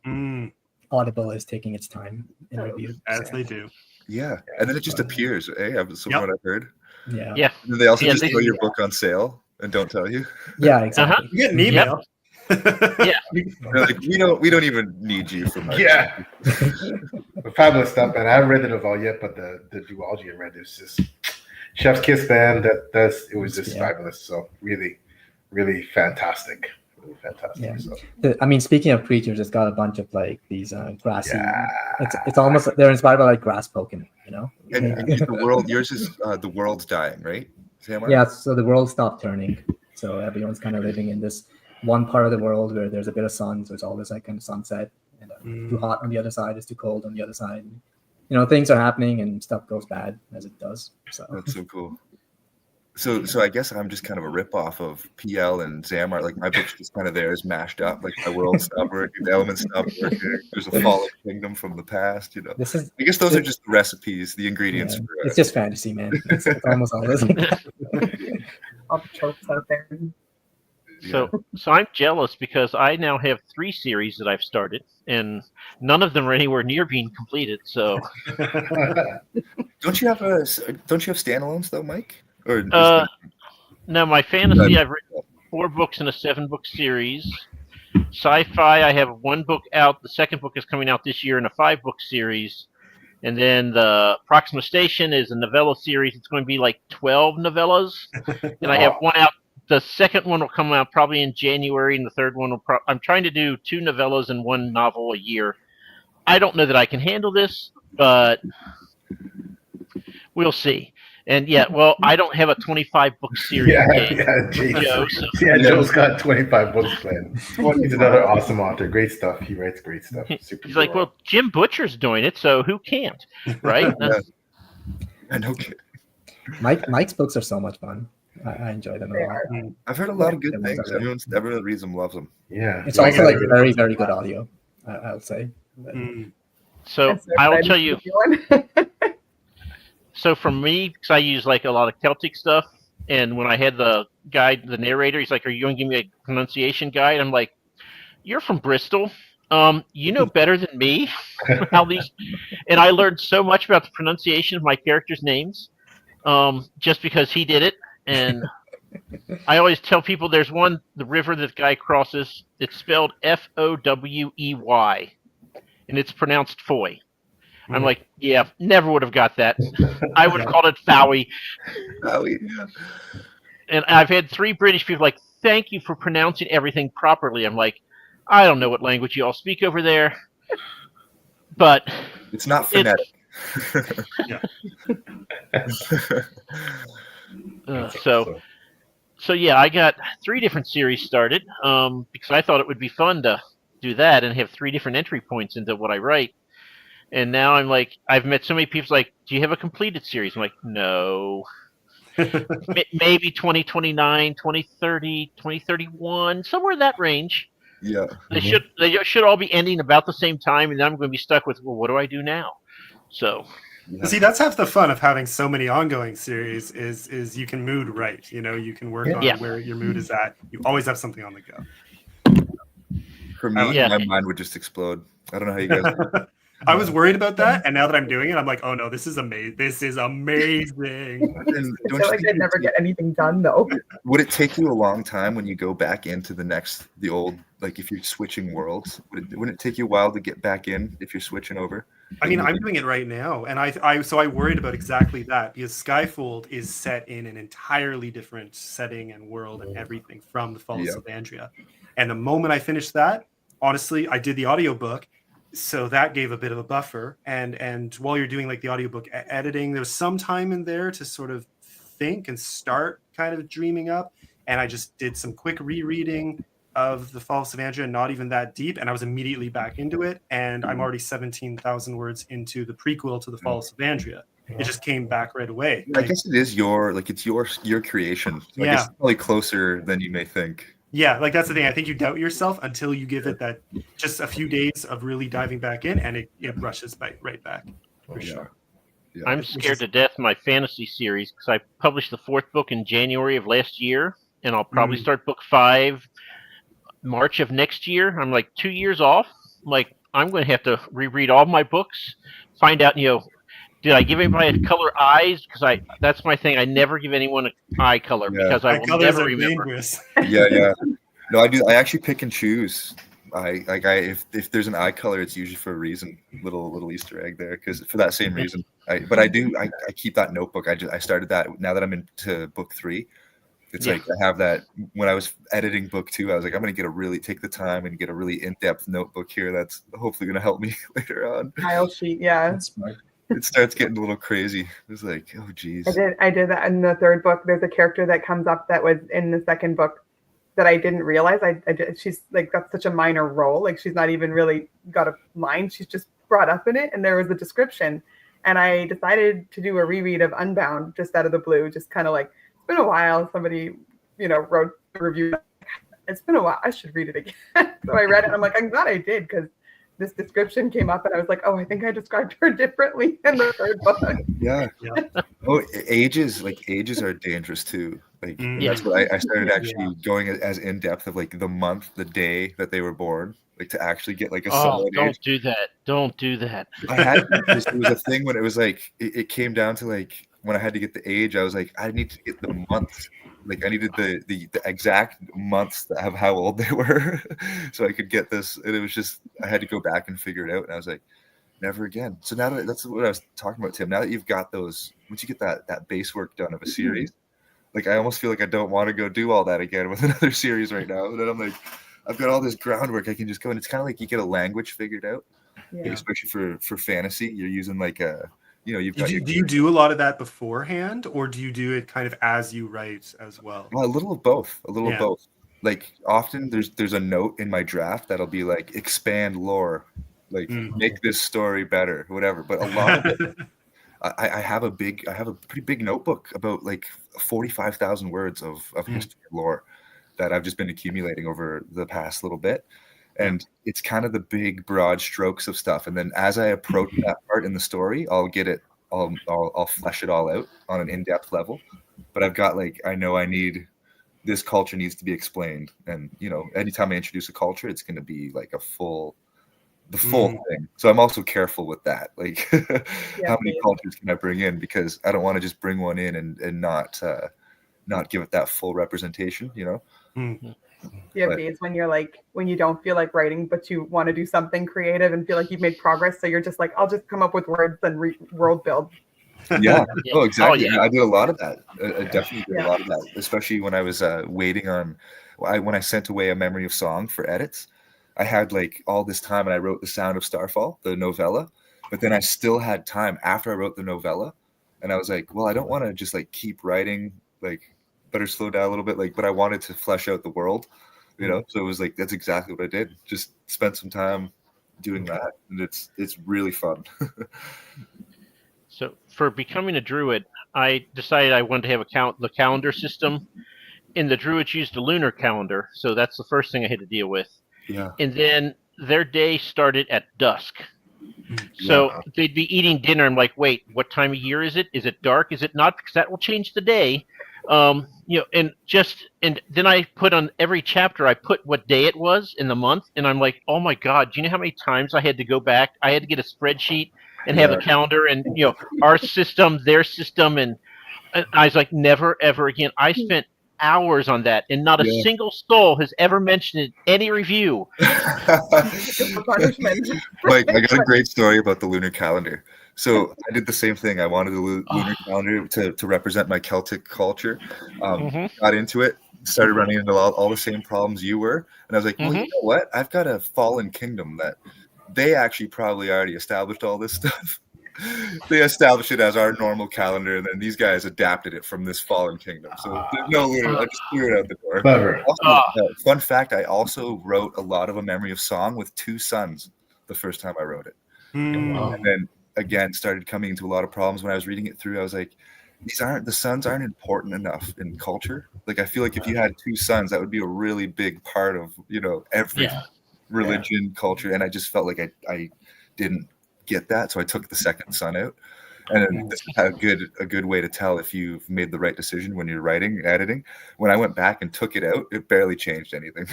Audible is taking its time in review. As so, they do. Yeah. And then it just appears, eh? That's what I've heard. yeah. Yeah. And then they also Yeah, just they- throw your book on sale and don't tell you. Yeah, exactly. You get an email. Yeah. They're like, we don't even need you for much. Yeah. Fabulous stuff, man. I haven't read the novella yet, but the duology I read is just chef's kiss, man. It was just fabulous. So really, really fantastic. Really fantastic. Yeah. So, I mean, speaking of creatures, it's got a bunch of like these grassy. yeah. It's almost they're inspired by like grass Pokemon, you know. And the world, yours is the world's dying, right? Zamar? Yeah, so the world stopped turning. So everyone's kind of living in this one part of the world where there's a bit of sun, so it's always like kind of sunset. And too hot on the other side, it's too cold on the other side. And, you know, things are happening and stuff goes bad as it does. So That's so cool. So I guess I'm just kind of a ripoff of PL and Zamar. Like my book's just kind of there, is mashed up. Like my world stopped working, the elements stopped working. There's a fallen kingdom from the past. You know, this is I guess those are just the recipes, the ingredients. yeah, For, it's just fantasy, man. It's almost always like that. All the tropes out there. So I'm jealous because I now have 3 series that I've started, and none of them are anywhere near being completed. So Don't you have standalones though, Mike? Or no, my fantasy, I've written 4 books in a 7-book series. Sci-fi, I have 1 book out. The second book is coming out this year in a 5-book series. And then the Proxima Station is a novella series. It's going to be like 12 novellas. And I have 1 out. The second one will come out probably in January, and the third one will I'm trying to do 2 novellas and 1 novel a year. I don't know that I can handle this, but we'll see. And I don't have a 25-book series yet. Joe, so- Joe's got 25 books planned. He's another awesome author. Great stuff. He writes great stuff. Super He's like, cool. well, Jim Butcher's doing it, so who can't, right? I know. Mike's books are so much fun. I enjoy them a lot. I've heard a lot of good things. Everyone reads them, loves them. Yeah. It's also like very, very good audio, I would say. But, So I will tell you. So for me, because I use like a lot of Celtic stuff, and when I had the guide, the narrator, he's like, "Are you going to give me a pronunciation guide?" I'm like, "You're from Bristol. You know better than me how these." And I learned so much about the pronunciation of my characters' names, just because he did it. And I always tell people there's the river that the guy crosses. It's spelled Fowey, and it's pronounced Foy. I'm like, yeah, never would have got that. I would have called it Fowey. And I've had 3 British people like, thank you for pronouncing everything properly. I'm like, I don't know what language you all speak over there, but it's not phonetic. So yeah, I got 3 different series started because I thought it would be fun to do that and have 3 different entry points into what I write. And now I'm like, I've met so many people like, do you have a completed series? I'm like, no. Maybe 2029, 2030, 2031, somewhere in that range. Yeah. They should all be ending about the same time, and then I'm going to be stuck with, well, what do I do now? So. Yeah. See, that's half the fun of having so many ongoing series is you can mood right. You know, you can work on where your mood is at. You always have something on the go. For me, my mind would just explode. I don't know how you guys. I was worried about that, and now that I'm doing it, I'm like, oh no, this is amazing. This is amazing. I feel like I'd never get anything done though. Would it take you a long time when you go back into the old, like if you're switching worlds? Wouldn't it take you a while to get back in if you're switching over? I mean, I'm doing it right now, and I worried about exactly that because Skyfold is set in an entirely different setting and world and everything from the Fall of Sylvandria. And the moment I finished that, honestly, I did the audiobook. So that gave a bit of a buffer. And while you're doing like the audiobook editing, there was some time in there to sort of think and start kind of dreaming up. And I just did some quick rereading of the Fall of Savandria, not even that deep, and I was immediately back into it. And I'm already 17,000 words into the prequel to the Fall of Savandria. It just came back right away. I guess it is it's your creation. So I guess it's probably closer than you may think. Yeah, like that's the thing. I think you doubt yourself until you give it that just a few days of really diving back in, and it rushes right back for sure. Yeah. I'm scared to death of my fantasy series because I published the 4th book in January of last year, and I'll probably start book 5 March of next year. I'm like 2 years off. Like I'm going to have to reread all my books, find out, did I give anybody a color eyes? Because that's my thing. I never give anyone an eye color because I will never remember. Yeah. No, I do. I actually pick and choose. If there's an eye color, it's usually for a reason. Little Easter egg there, because for that same reason. I keep that notebook. I started that now that I'm into book 3. It's like I have that. When I was editing book 2, I was like, I'm gonna take the time and get a really in-depth notebook here. That's hopefully gonna help me later on. Tile sheet, yeah. That's smart. It starts getting a little crazy. It's like, oh geez. I did that in the 3rd book. There's a character that comes up that was in the 2nd book that I didn't realize. She's like, that's such a minor role. Like she's not even really got a line. She's just brought up in it, and there was a description. And I decided to do a reread of Unbound just out of the blue, just kind of like, it's been a while. Somebody, wrote a review. It's been a while. I should read it again. So I read it. And I'm like, I'm glad I did, because this description came up, and I was like, oh, I think I described her differently in the 3rd book. Yeah. Oh, ages are dangerous too. Like that's what I started actually going as in depth of like the month, the day that they were born, like to actually get like a solid don't age. do that. Don't do that. I had this. It was a thing when it was like it came down to like when I had to get the age. I was like, I need to get the months. Like I needed the exact months of how old they were, so I could get this. And it was just I had to go back and figure it out. And I was like, never again. So now that's what I was talking about, Tim. Now that you've got those, once you get that base work done of a series, like I almost feel like I don't want to go do all that again with another series right now. And then I'm like, I've got all this groundwork. I can just go, and it's kind of like you get a language figured out, especially for fantasy. You're using like a. You've got. Do you do a lot of that beforehand, or do you do it kind of as you write as well? Well, a little of both. A little of both. Like often there's a note in my draft that'll be like expand lore, like make this story better, whatever. But a lot of it, I have a pretty big notebook about like 45,000 words of history and lore that I've just been accumulating over the past little bit. And it's kind of the big broad strokes of stuff. And then as I approach that part in the story, I'll flesh it all out on an in-depth level. But I've got this culture needs to be explained. And, anytime I introduce a culture, it's going to be like the full thing. So I'm also careful with that. Like how many cultures can I bring in? Because I don't want to just bring one in and not give it that full representation, Days when you're like, when you don't feel like writing, but you want to do something creative and feel like you've made progress. So you're just like, I'll just come up with words and world build. Yeah. Oh, exactly. I did a lot of that. I definitely did a lot of that, especially when I was waiting on, when I sent away A Memory of Song for edits. I had like all this time, and I wrote The Sound of Starfall, the novella, but then I still had time after I wrote the novella, and I was like, well, I don't want to just like keep writing, like better slow down a little bit, like, but I wanted to flesh out the world, so it was like, that's exactly what I did. Just spent some time doing that, and it's really fun. So for becoming a druid, I decided I wanted to have the calendar system. And the druids used a lunar calendar, so that's the first thing I had to deal with. Yeah. And then their day started at dusk. So they'd be eating dinner. I'm like, wait, what time of year is it? Is it dark? Is it not? Because that will change the day. And then I put on every chapter, I put what day it was in the month. And I'm like, oh my God, do you know how many times I had to go back? I had to get a spreadsheet and have a calendar and, our system, their system. And I was like, never, ever again. I spent hours on that, and not a single soul has ever mentioned it in any review. Mike, I got a great story about the lunar calendar. So I did the same thing. I wanted the lunar calendar to represent my Celtic culture. Got into it, started running into all the same problems you were, and I was like, well, you know what? I've got a fallen kingdom that they actually probably already established all this stuff. they established it as our normal calendar, and then these guys adapted it from this fallen kingdom. So there's no lunar. I just threw it out the door. Clever. Also, fun fact: I also wrote a lot of A Memory of Song with 2 sons the first time I wrote it, Wow. and then again started coming into a lot of problems when I was reading it through. I was like, the sons aren't important enough in culture. Like I feel like if you had 2 sons, that would be a really big part of every religion, culture, and I just felt like I didn't get that, so I took the second son out. And then this is a good way to tell if you've made the right decision when you're writing and editing. When I went back and took it out, it barely changed anything.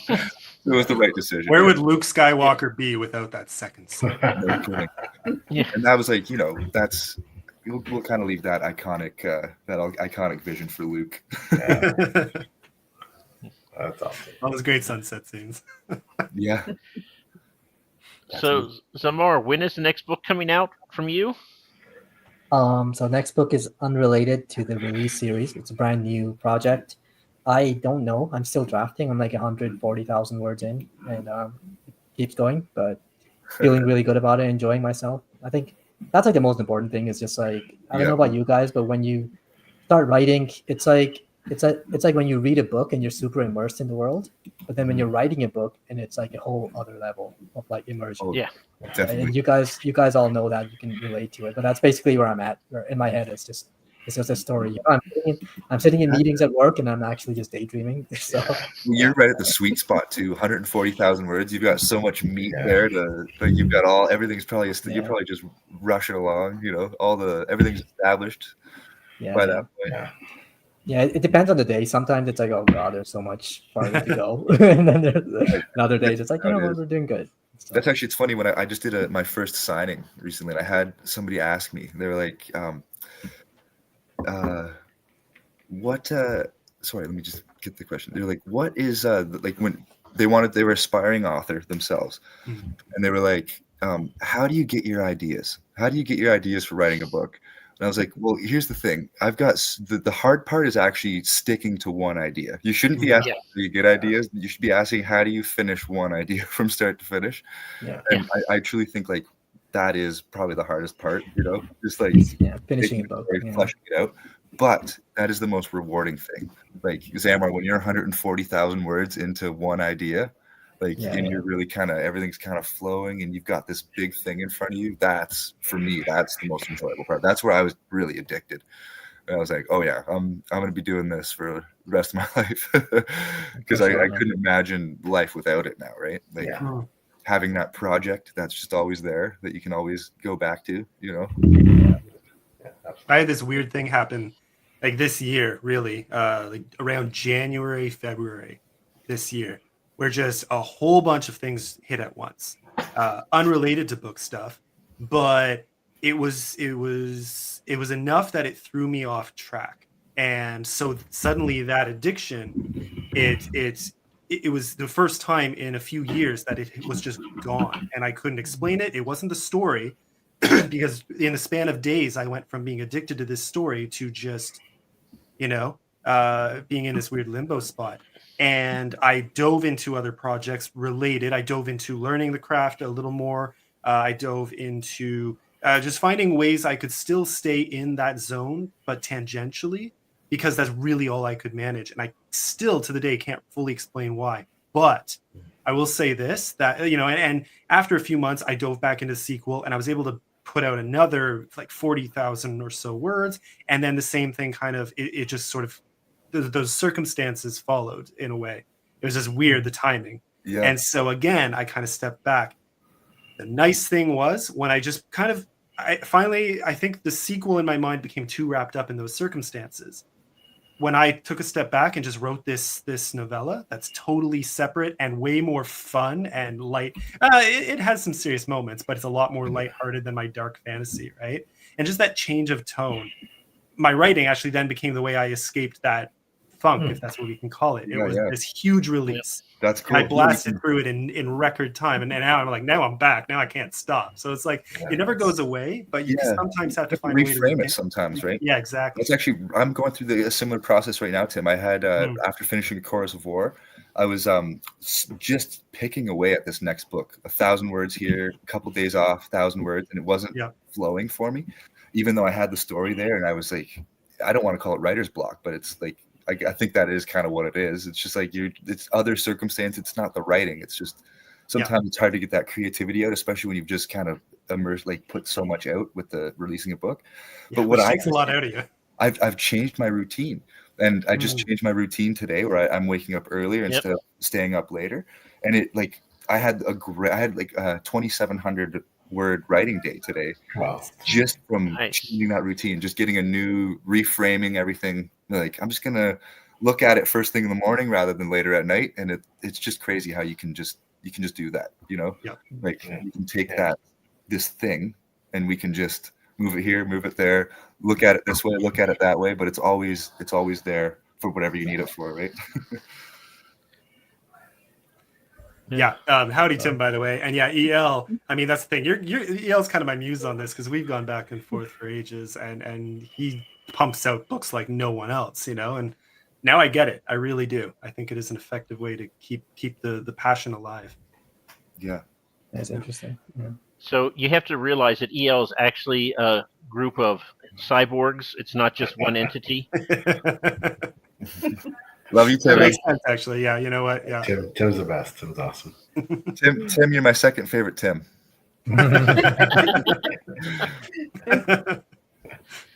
It was the right decision. Where would Luke Skywalker be without that second son? No kidding. Yeah. And that was like, that's we'll kind of leave that iconic vision for Luke. Yeah. That's awesome. All those great sunset scenes. Yeah. So, Zamar, when is the next book coming out from you? So next book is unrelated to the release series. It's a brand new project. I don't know. I'm still drafting. I'm like 140,000 words in, and it keeps going, but feeling really good about it, enjoying myself. I think that's like the most important thing. Is just like, I don't know about you guys, but when you start writing, it's like when you read a book and you're super immersed in the world, but then when you're writing a book and it's like a whole other level of like immersion. Oh, Yeah. definitely. And you guys all know that, you can relate to it, but that's basically where I'm at. In my head, it's just a story. I'm sitting in meetings at work and I'm actually just daydreaming. So You're right at the sweet spot too. 140,000 words. You've got so much meat there you've got everything's probably you're probably just rushing along. Everything's established by that point. Yeah, it depends on the day. Sometimes it's like, oh god, there's so much farther to go, and then there's other days it's like, we're doing good. So. That's actually, it's funny when I just did my first signing recently, and I had somebody ask me. They were like, "What?" Sorry, let me just get the question. They were like, "What is like when they were aspiring author themselves, and they were like, how do you get your ideas? How do you get your ideas for writing a book?" And I was like, well, here's the thing. I've got the hard part is actually sticking to one idea. You shouldn't be asking how you get ideas. You should be asking, how do you finish one idea from start to finish? Yeah. And I truly think like that is probably the hardest part, just like finishing a book, fleshing it out. But that is the most rewarding thing. Like Zamar, when you're 140,000 words into one idea, you're really everything's kind of flowing and you've got this big thing in front of you. For me, that's the most enjoyable part. That's where I was really addicted. And I was like, oh yeah, I'm going to be doing this for the rest of my life because I couldn't imagine life without it now. Right. Having that project that's just always there that you can always go back to, I had this weird thing happen like this year, really, like around January, February this year, where just a whole bunch of things hit at once, unrelated to book stuff, but it was enough that it threw me off track. And so suddenly that addiction, it was the first time in a few years that it was just gone, and I couldn't explain it. It wasn't the story, because in the span of days, I went from being addicted to this story to just, being in this weird limbo spot. And I dove into other projects related. I dove into learning the craft a little more. I dove into just finding ways I could still stay in that zone, but tangentially, because that's really all I could manage. And I still, to the day, can't fully explain why. But I will say this, that, and after a few months, I dove back into sequel and I was able to put out another like 40,000 or so words. And then the same thing it just sort of, those circumstances followed in a way. It was just weird, the timing. Yeah. And so again, I kind of stepped back. The nice thing was when I just I think the sequel in my mind became too wrapped up in those circumstances. When I took a step back and just wrote this novella that's totally separate and way more fun and light. It has some serious moments, but it's a lot more lighthearted than my dark fantasy, right? And just that change of tone. My writing actually then became the way I escaped that funk, if that's what we can call it. It was this huge release. That's cool. And I blasted through it in record time. And now I'm like, now I'm back. Now I can't stop. So it's like, it never goes away, but you sometimes have to find a way to reframe it sometimes, right? Yeah, exactly. That's actually, I'm going through a similar process right now, Tim. I had, after finishing Chorus of War, I was just picking away at this next book, 1,000 words here, a couple days off, 1,000 words, and it wasn't flowing for me, even though I had the story there. And I was like, I don't want to call it writer's block, but it's like, I think that is kind of what it is. It's just like it's other circumstance. It's not the writing. It's just sometimes it's hard to get that creativity out, especially when you've just kind of immersed, like put so much out with the releasing a book. But what takes a lot out of you. I've changed my routine. And I just changed my routine today, where I'm waking up earlier instead of staying up later. And it like I had like a 2,700 word writing day today, just from changing that routine, just getting a new reframing everything. Like I'm just gonna look at it first thing in the morning rather than later at night, and it's just crazy how you can just do that, you know? Like you can take this thing, and we can just move it here, move it there, look at it this way, look at it that way, but it's always there for whatever you need it for, right? Howdy, Tim, by the way. And EL, I mean, that's the thing. EL's kind of my muse on this, because we've gone back and forth for ages, and he pumps out books like no one else, you know, and now I get it. I really do. I think it is an effective way to keep the passion alive. Yeah. That's interesting. Yeah. So you have to realize that EL is actually a group of cyborgs. It's not just one entity. Love you, Tim. That makes sense, actually. Yeah, you know what? Yeah. Tim's the best. Tim's awesome. Tim, you're my second favorite Tim.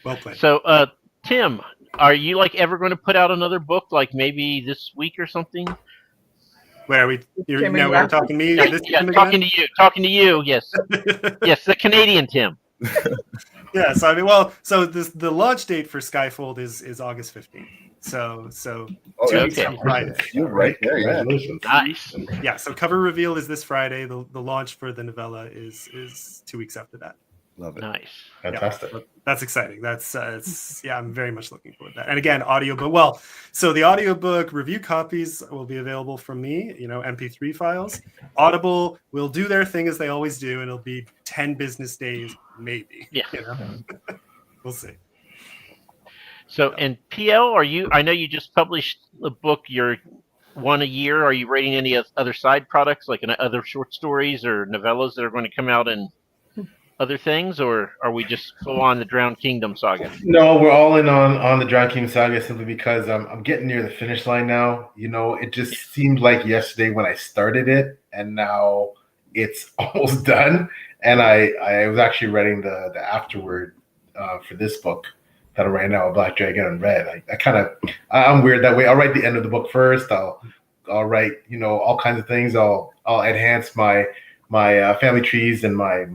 Well played. So, Tim, are you like ever going to put out another book, like maybe this week or something? Where are we? We're talking to me. Talking to you. Yes, yes, the Canadian Tim. Yeah. So I mean, the launch date for Skyfold is August 15th. So 2 weeks from Friday. You're right there. Yeah. Nice. Yeah. So cover reveal is this Friday. The launch for the novella is 2 weeks after that. Love it. Nice. Fantastic. That's exciting. That's I'm very much looking forward to that. And again, audiobook. So the audiobook review copies will be available from me, MP3 files. Audible will do their thing as they always do, and it'll be 10 business days, maybe. Yeah. We'll see. So, and PL, I know you just published a book, you're one a year. Are you writing any other side products, like other short stories or novellas that are going to come out in other things, or are we just full on the Drowned Kingdom saga? No, we're all in on the Drowned Kingdom saga, simply because I'm getting near the finish line now. It just seemed like yesterday when I started it, and now it's almost done. And I was actually writing the afterword for this book that I'm writing now, Black Dragon and Red. I'm weird that way. I'll write the end of the book first. I'll write all kinds of things. I'll enhance my family trees and my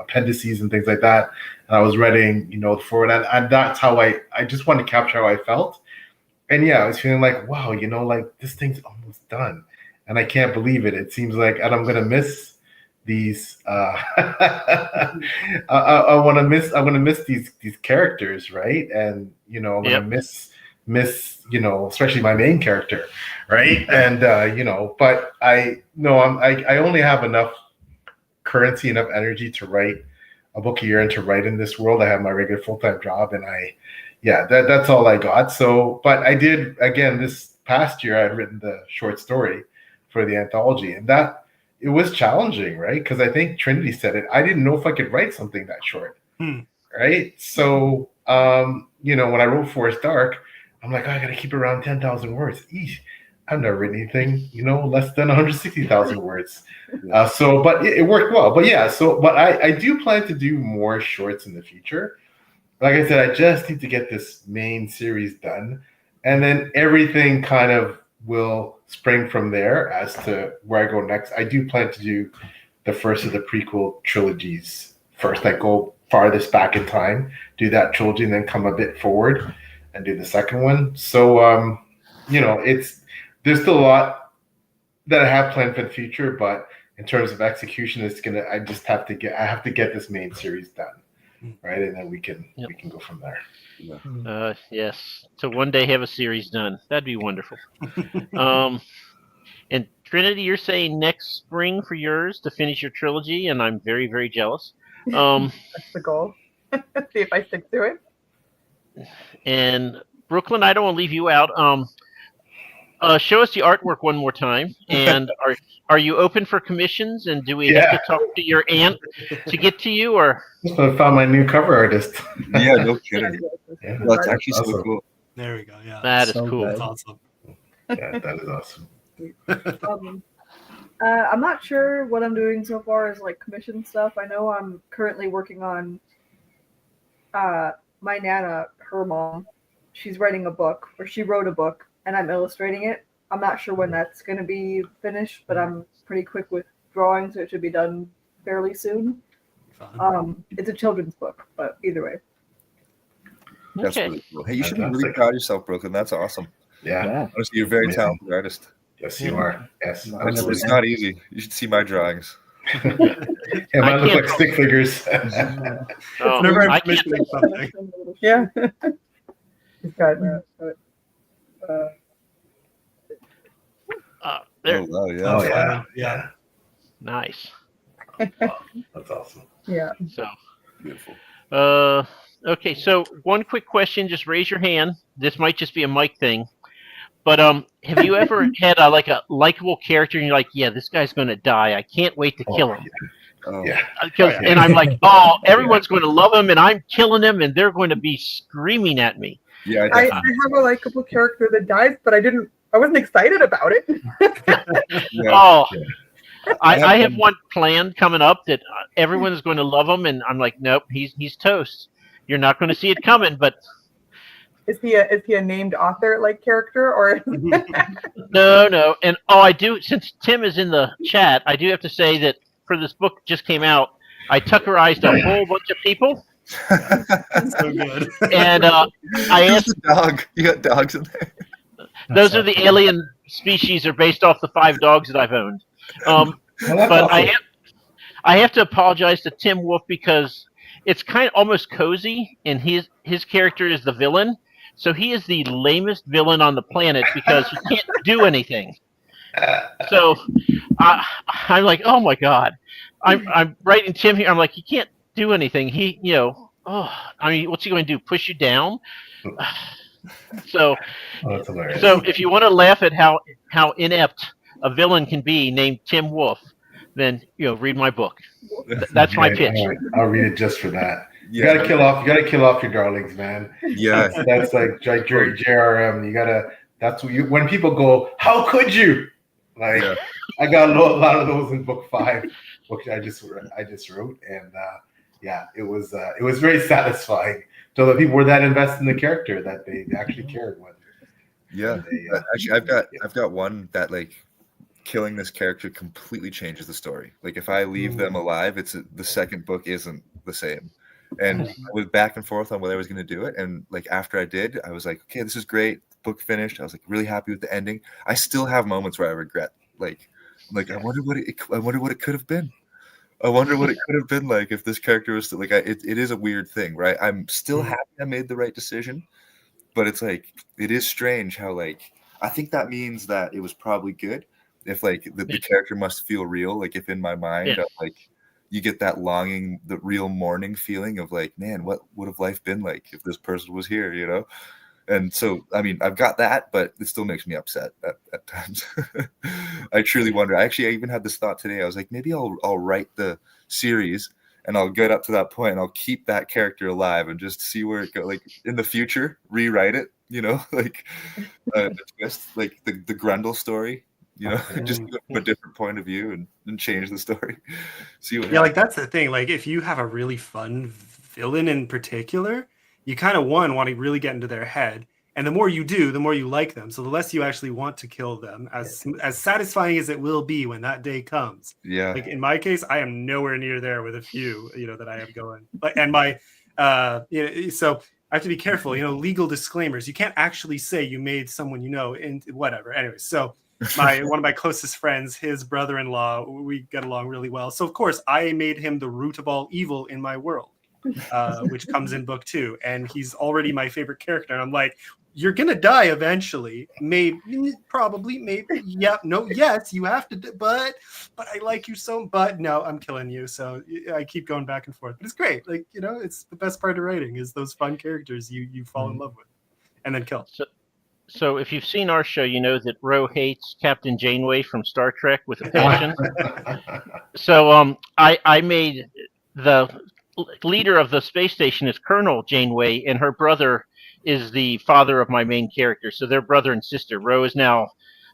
appendices and things like that. And I was writing, for it. And that's how I just wanted to capture how I felt. And I was feeling like, wow, like this thing's almost done. And I can't believe it. It seems like, and I'm going to miss these, I want to miss these characters. Right. And, I'm going to miss, especially my main character. Right. And, but I only have enough currency, enough energy to write a book a year and to write in this world. I have my regular full-time job, and that's all I got. So, but I did, again, this past year, I had written the short story for the anthology, and that it was challenging, right? Because I think Trinity said it. I didn't know if I could write something that short, right? So, when I wrote Forest Dark, I'm like, I got to keep it around 10,000 words. Eesh. I've never written anything, less than 160,000 words. But it worked well. But but I do plan to do more shorts in the future. Like I said, I just need to get this main series done. And then everything kind of will spring from there as to where I go next. I do plan to do the first of the prequel trilogies first. I go farthest back in time, do that trilogy, and then come a bit forward and do the second one. So, there's still a lot that I have planned for the future, but in terms of execution, I have to get this main series done, right? And then we can go from there. Yes. To one day have a series done. That'd be wonderful. And Trinity, you're saying next spring for yours to finish your trilogy, and I'm very, very jealous. That's the goal. See if I stick to it. And Brooklyn, I don't want to leave you out. Show us the artwork one more time. And are you open for commissions? And do we have to talk to your aunt to get to you, or? I found my new cover artist. Yeah, no kidding. Yeah. Well, that's actually so Awesome. cool. There we go. Yeah. That is So cool. good. That's awesome. Yeah, that is awesome. I'm not sure what I'm doing so far as like commission stuff. I know I'm currently working on my Nana, her mom. She's writing a book, or she wrote a book, and I'm illustrating it. I'm not sure when that's going to be finished, but I'm pretty quick with drawing, so it should be done fairly soon. Fun. It's a children's book, but either way. That's Okay. really cool. Hey, you should be really Fantastic. proud of yourself, Brooklyn. That's awesome. Yeah. Yeah. Honestly, you're a very Amazing. talented artist. Yes, you are. Yes. It's, Absolutely. it's not easy. You should see my drawings. Yeah, mine look can't- like stick figures. Oh, Whenever I'm I can't. commissioning something. Yeah. He's got There. Oh, wow, yeah. Oh yeah. Yeah. Nice. Oh, that's awesome. yeah. So, Beautiful. okay. So one quick question. Just raise your hand. This might just be a mic thing. But have you ever had like a likable character and you're like, yeah, this guy's going to die. I can't wait to kill him. Oh, Yeah. And I'm like, oh, everyone's going to love him, and I'm killing him, and they're going to be screaming at me. yeah. I have a likable character that dies, but I wasn't excited about it. Yeah. Oh, I I have have one planned coming up that everyone is going to love him, and I'm like, nope, he's toast. You're not going to see it coming, but Is he a named author like character, or no. And I do, since Tim is in the chat, I do have to say that for this book just came out, I Tuckerized a whole bunch of people, So good. and I Who's asked, the dog? You got dogs in there. those are the alien species are based off the 5 dogs that I've owned. Well, that's But awesome. I have to apologize to Tim Wolf because it's kind of almost cozy, and his character is the villain, so he is the lamest villain on the planet because he can't do anything. So I'm like, oh my god, I'm writing Tim here. I'm like, he can't do anything. What's he going to do? Push you down? So Oh, that's hilarious. so if you want to laugh at how inept a villain can be named Tim Wolf, then read my book. That's my Yeah, pitch. I'll read it just for that. You Yeah. gotta kill off your darlings, man. Yeah. That's like JRM. You gotta. That's what when people go, how could you? Like, Yeah. I got a lot of those in book 5, which I just wrote, and it was very satisfying. So that people were that invested in the character that they actually cared when. Yeah. They, Actually, I've got one that like killing this character completely changes the story. Like if I leave them alive, the second book isn't the same. And I was back and forth on whether I was going to do it. And like after I did, I was like, okay, this is great. Book finished. I was like really happy with the ending. I still have moments where I regret. Like I wonder what it could have been. I wonder what it could have been like if this character was still, like it is a weird thing, right? I'm still happy I made the right decision, but it's like it is strange how like I think that means that it was probably good. If like the character must feel real, like if in my mind, like you get that longing, the real mourning feeling of like, man, what would have life been like if this person was here, And so, I mean, I've got that, but it still makes me upset at times. I truly wonder. I even had this thought today. I was like, maybe I'll write the series and I'll get up to that point and I'll keep that character alive and just see where it goes. Like in the future, rewrite it, like the twist, like the Grendel story, just from a different point of view and change the story. See what like that's the thing. Like if you have a really fun villain in particular, you kind of want to really get into their head, and the more you do, the more you like them. So the less you actually want to kill them, as satisfying as it will be when that day comes. Yeah. Like in my case, I am nowhere near there with a few, that I have going. And my, so I have to be careful. Legal disclaimers. You can't actually say you made someone in whatever. Anyway, so one of my closest friends, his brother-in-law, we get along really well. So of course, I made him the root of all evil in my world. Which comes in book 2, and he's already my favorite character. And I'm like, you're gonna die eventually, maybe, probably, maybe, yeah, no, yes, you have to, but I like you so, but no, I'm killing you. So I keep going back and forth, but it's great. Like it's the best part of writing is those fun characters you fall in love with, and then kill. So if you've seen our show, you know that Ro hates Captain Janeway from Star Trek with a passion. So I made the leader of the space station is Colonel Janeway, and her brother is the father of my main character. So they're brother and sister. Ro is now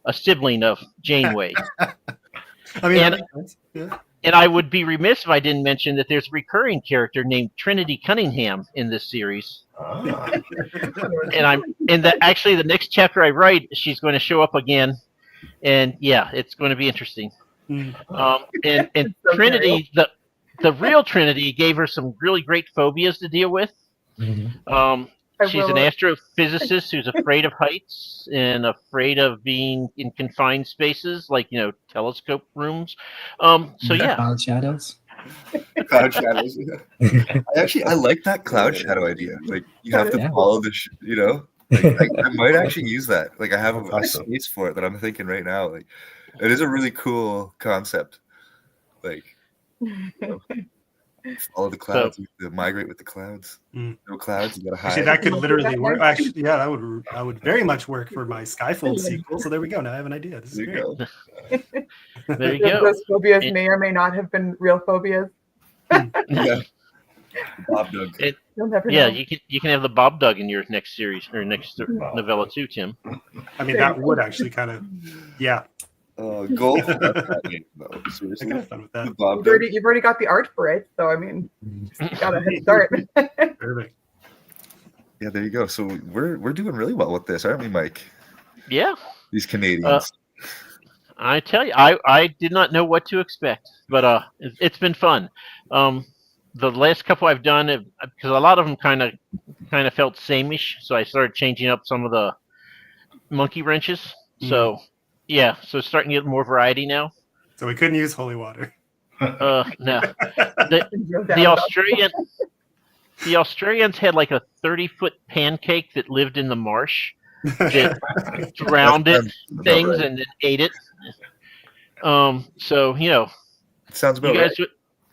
a sibling of Janeway. I mean, And- that makes sense. Yeah. And I would be remiss if I didn't mention that there's a recurring character named Trinity Cunningham in this series. Ah. And actually the next chapter I write, she's going to show up again, and yeah, it's going to be interesting. Mm. And Trinity, the real Trinity, gave her some really great phobias to deal with. She's an astrophysicist who's afraid of heights and afraid of being in confined spaces, like telescope rooms. So yeah, Cloud shadows. Cloud shadows. I like that cloud shadow idea. Like you have to Yeah. follow the, like, I might actually use that. Like I have a Awesome. space for it that I'm thinking right now. Like it is a really cool concept. Like follow the clouds, you have to migrate with the clouds. Mm. No clouds, you gotta hide. Actually, that could literally work. Actually, yeah, that would very much work for my Skyfold sequel. So there we go. Now I have an idea. This is There you great. go. there you go. Those phobias may or may not have been real phobias. Yeah. Bob Doug. You'll never Yeah, know. you can have the Bob Dug in your next series or next novella too, Tim. I mean, that would actually kind of, yeah, Gold. No, I seriously. could have fun with that. The Bob Doug. You've already got the art for it, so I mean, just got a head start. Perfect. Yeah, there you go. So we're doing really well with this, aren't we, Mike? Yeah, These Canadians. I tell you, I did not know what to expect, but it's been fun. The last couple I've done, because a lot of them kind of felt sameish, so I started changing up some of the monkey wrenches. So yeah, so it's starting to get more variety now. So we couldn't use holy water. No, the Australians had like a 30-foot pancake that lived in the marsh that drowned things and then ate it. So Sounds about you guys, right.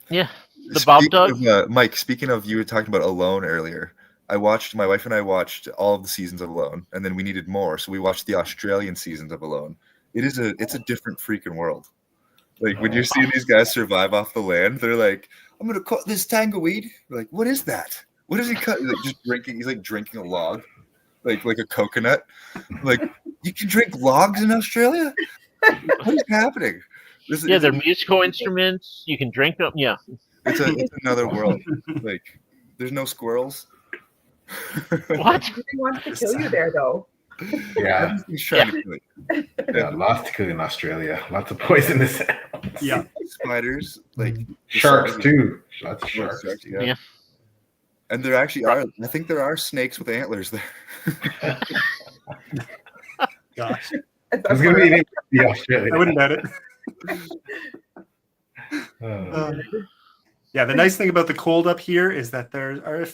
yeah. The Bob Dug? Mike, speaking of, you were talking about Alone earlier. My wife and I watched all of the seasons of Alone, and then we needed more, so we watched the Australian seasons of Alone. It's a different freaking world. Like when you're seeing these guys survive off the land, they're like, "I'm gonna cut this tangleweed." We're like, what is that? What is he cut? He's like just drinking. He's like drinking a log, like a coconut. Like you can drink logs in Australia. What is happening? They're musical instruments. You can drink them. Yeah. It's another world. Like, there's no squirrels. What? He wants to kill you there, though. Yeah, He's trying to kill you. yeah, lots to kill in Australia. Lots of poisonous animals. Yeah. Spiders, like Sharks too. Lots of sharks. Yeah. And there actually are. I think there are snakes with antlers there. Gosh, It's gonna be the Australia. I wouldn't bet it. Oh. Yeah, the nice thing about the cold up here is that there are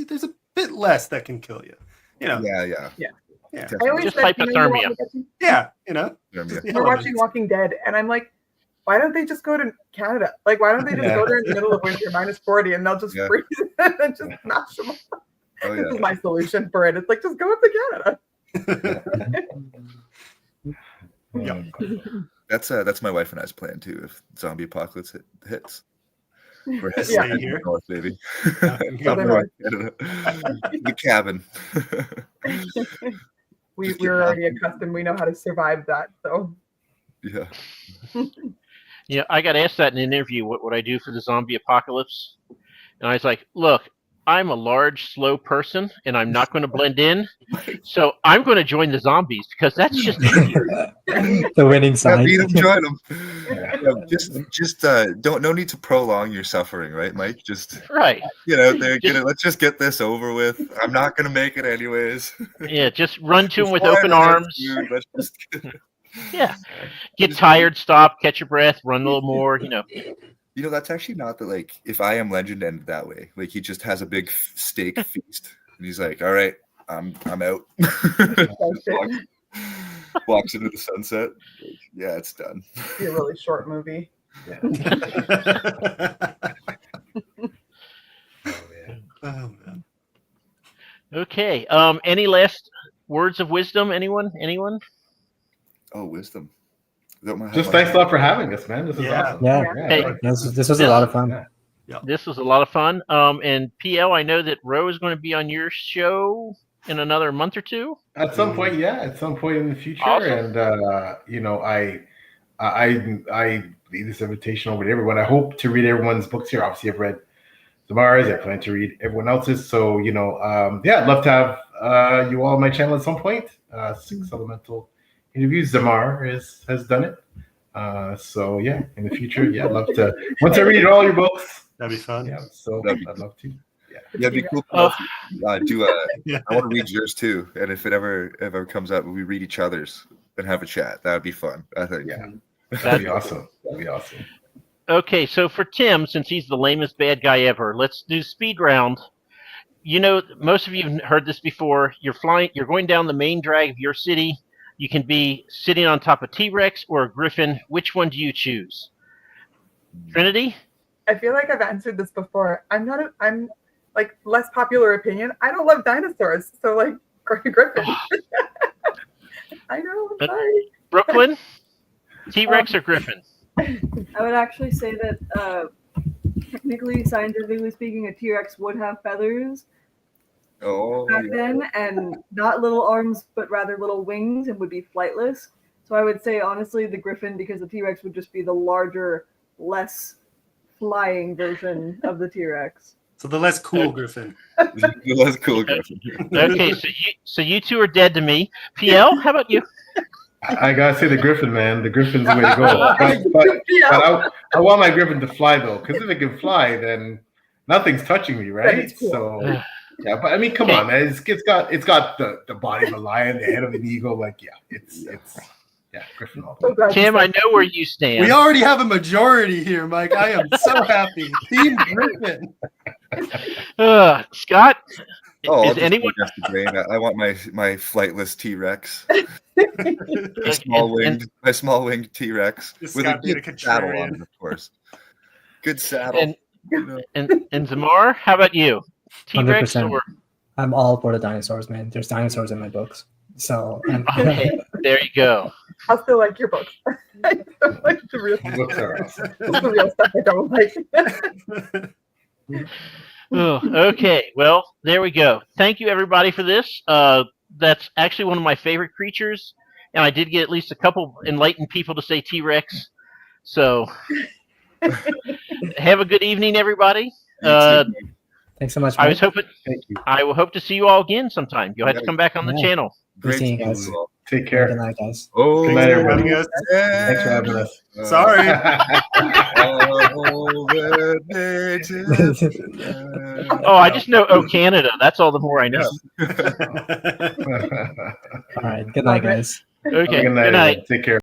there's a bit less that can kill you. Yeah. I always Just said, hypothermia. Yeah, We're watching Walking Dead, and I'm like, why don't they just go to Canada? Like, why don't they just go there in the middle of winter, -40, and they'll just freeze and just smash them up? Oh, This is yeah. my solution for it. It's like, just go up to Canada. Yeah. That's my wife and I's plan too. If zombie apocalypse hits, we're heading Stay here. north, baby. Yeah. Up north, the cabin. We're already accustomed. We know how to survive that. So Yeah. Yeah, I got asked that in an interview. What would I do for the zombie apocalypse? And I was like, look, I'm a large, slow person, and I'm not going to blend in. So I'm going to join the zombies because that's just easier. The winning side. Beat them, join them. Just no need to prolong your suffering, right, Mike? Just Right. get out there, let's just get this over with. I'm not gonna make it anyways. Yeah, just run to them with Before I open run out of arms. food, let's just Yeah. Get tired, stop, catch your breath, run a little more, that's actually not that. Like, if I Am Legend ended that way, like he just has a big steak feast, and he's like, "All right, I'm out." Walks into the sunset. Like, yeah, it's done. it'd be a really short movie. Oh man. Okay. Any last words of wisdom? Anyone? Oh, wisdom. Don't mind Just how thanks a lot for having us, man. This is Yeah. awesome. Yeah, Hey. this was a lot of fun. Yeah. This was a lot of fun. And PL, I know that Ro is going to be on your show in another month or two. At some point, yeah. At some point in the future, Awesome. and you know, I leave this invitation over to everyone. I hope to read everyone's books here. Obviously, I've read Zamar's. I plan to read everyone else's. So, you know, yeah, I'd love to have you all on my channel at some point. 6 Elemental Interviews. Zamar has done it. So yeah, in the future, yeah, I'd love to. Once I read all your books, That'd be fun. yeah, so That'd be I'd love to. Yeah, it'd be cool. Yeah. I want to read yours too, and if it ever comes out, we read each other's and have a chat. That would be fun. I think. Yeah, that'd be awesome. That'd be awesome. Okay, so for Tim, since he's the lamest bad guy ever, let's do speed round. You know, most of you have heard this before. You're going down the main drag of your city. You can be sitting on top of T-Rex or a Griffin. Which one do you choose? Trinity? I feel like I've answered this before. I'm like less popular opinion. I don't love dinosaurs, so like Griffin. I know. I'm sorry. Brooklyn? T-Rex or Griffin? I would actually say that technically, scientifically speaking, a T-Rex would have feathers Oh, back then, and not little arms, but rather little wings, and would be flightless. So I would say honestly the Griffin, because the T-Rex would just be the larger, less flying version of the T-Rex. So the less cool Griffin. that's cool, Griffin. Okay, so you two are dead to me. PL, how about you? I gotta say the Griffin, man. The Griffin's the way to go. But I want my Griffin to fly though, because if it can fly, then nothing's touching me, right? Cool. So yeah, but I mean, come on, man. It's got the body of a lion, the head of an eagle. Like, yeah, it's Griffin all the way. Tim, I know where you stand. We already have a majority here, Mike. I am so happy. Team Griffin. Scott? Oh, I'll Is just anyone? go against the grain. I want my flightless T-Rex, my small winged T-Rex This with a Scott being a good saddle contrarian. on it, of course. Good saddle. And Zamar, how about you? T-Rex 100%. or? I'm all for the dinosaurs, man. There's dinosaurs in my books, so Okay, there you go. I'll still like your books. I don't like the real, Books are awesome. the real stuff. I don't like. Oh, okay, well, there we go. Thank you, everybody, for this. That's actually one of my favorite creatures, and I did get at least a couple enlightened people to say T-Rex. So, have a good evening, everybody. thanks so much. I was hoping. Thank you. I will hope to see you all again sometime. You'll have to come back on the Yeah. channel. Great seeing you Great guys. to all. Take Good care. night, guys. Oh, Good night, everybody. Having us. Thanks for having us. Sorry. Oh, I just know Canada. That's all the more I know. All right. Good night, guys. Okay, Good night. good night. Everyone. Take care.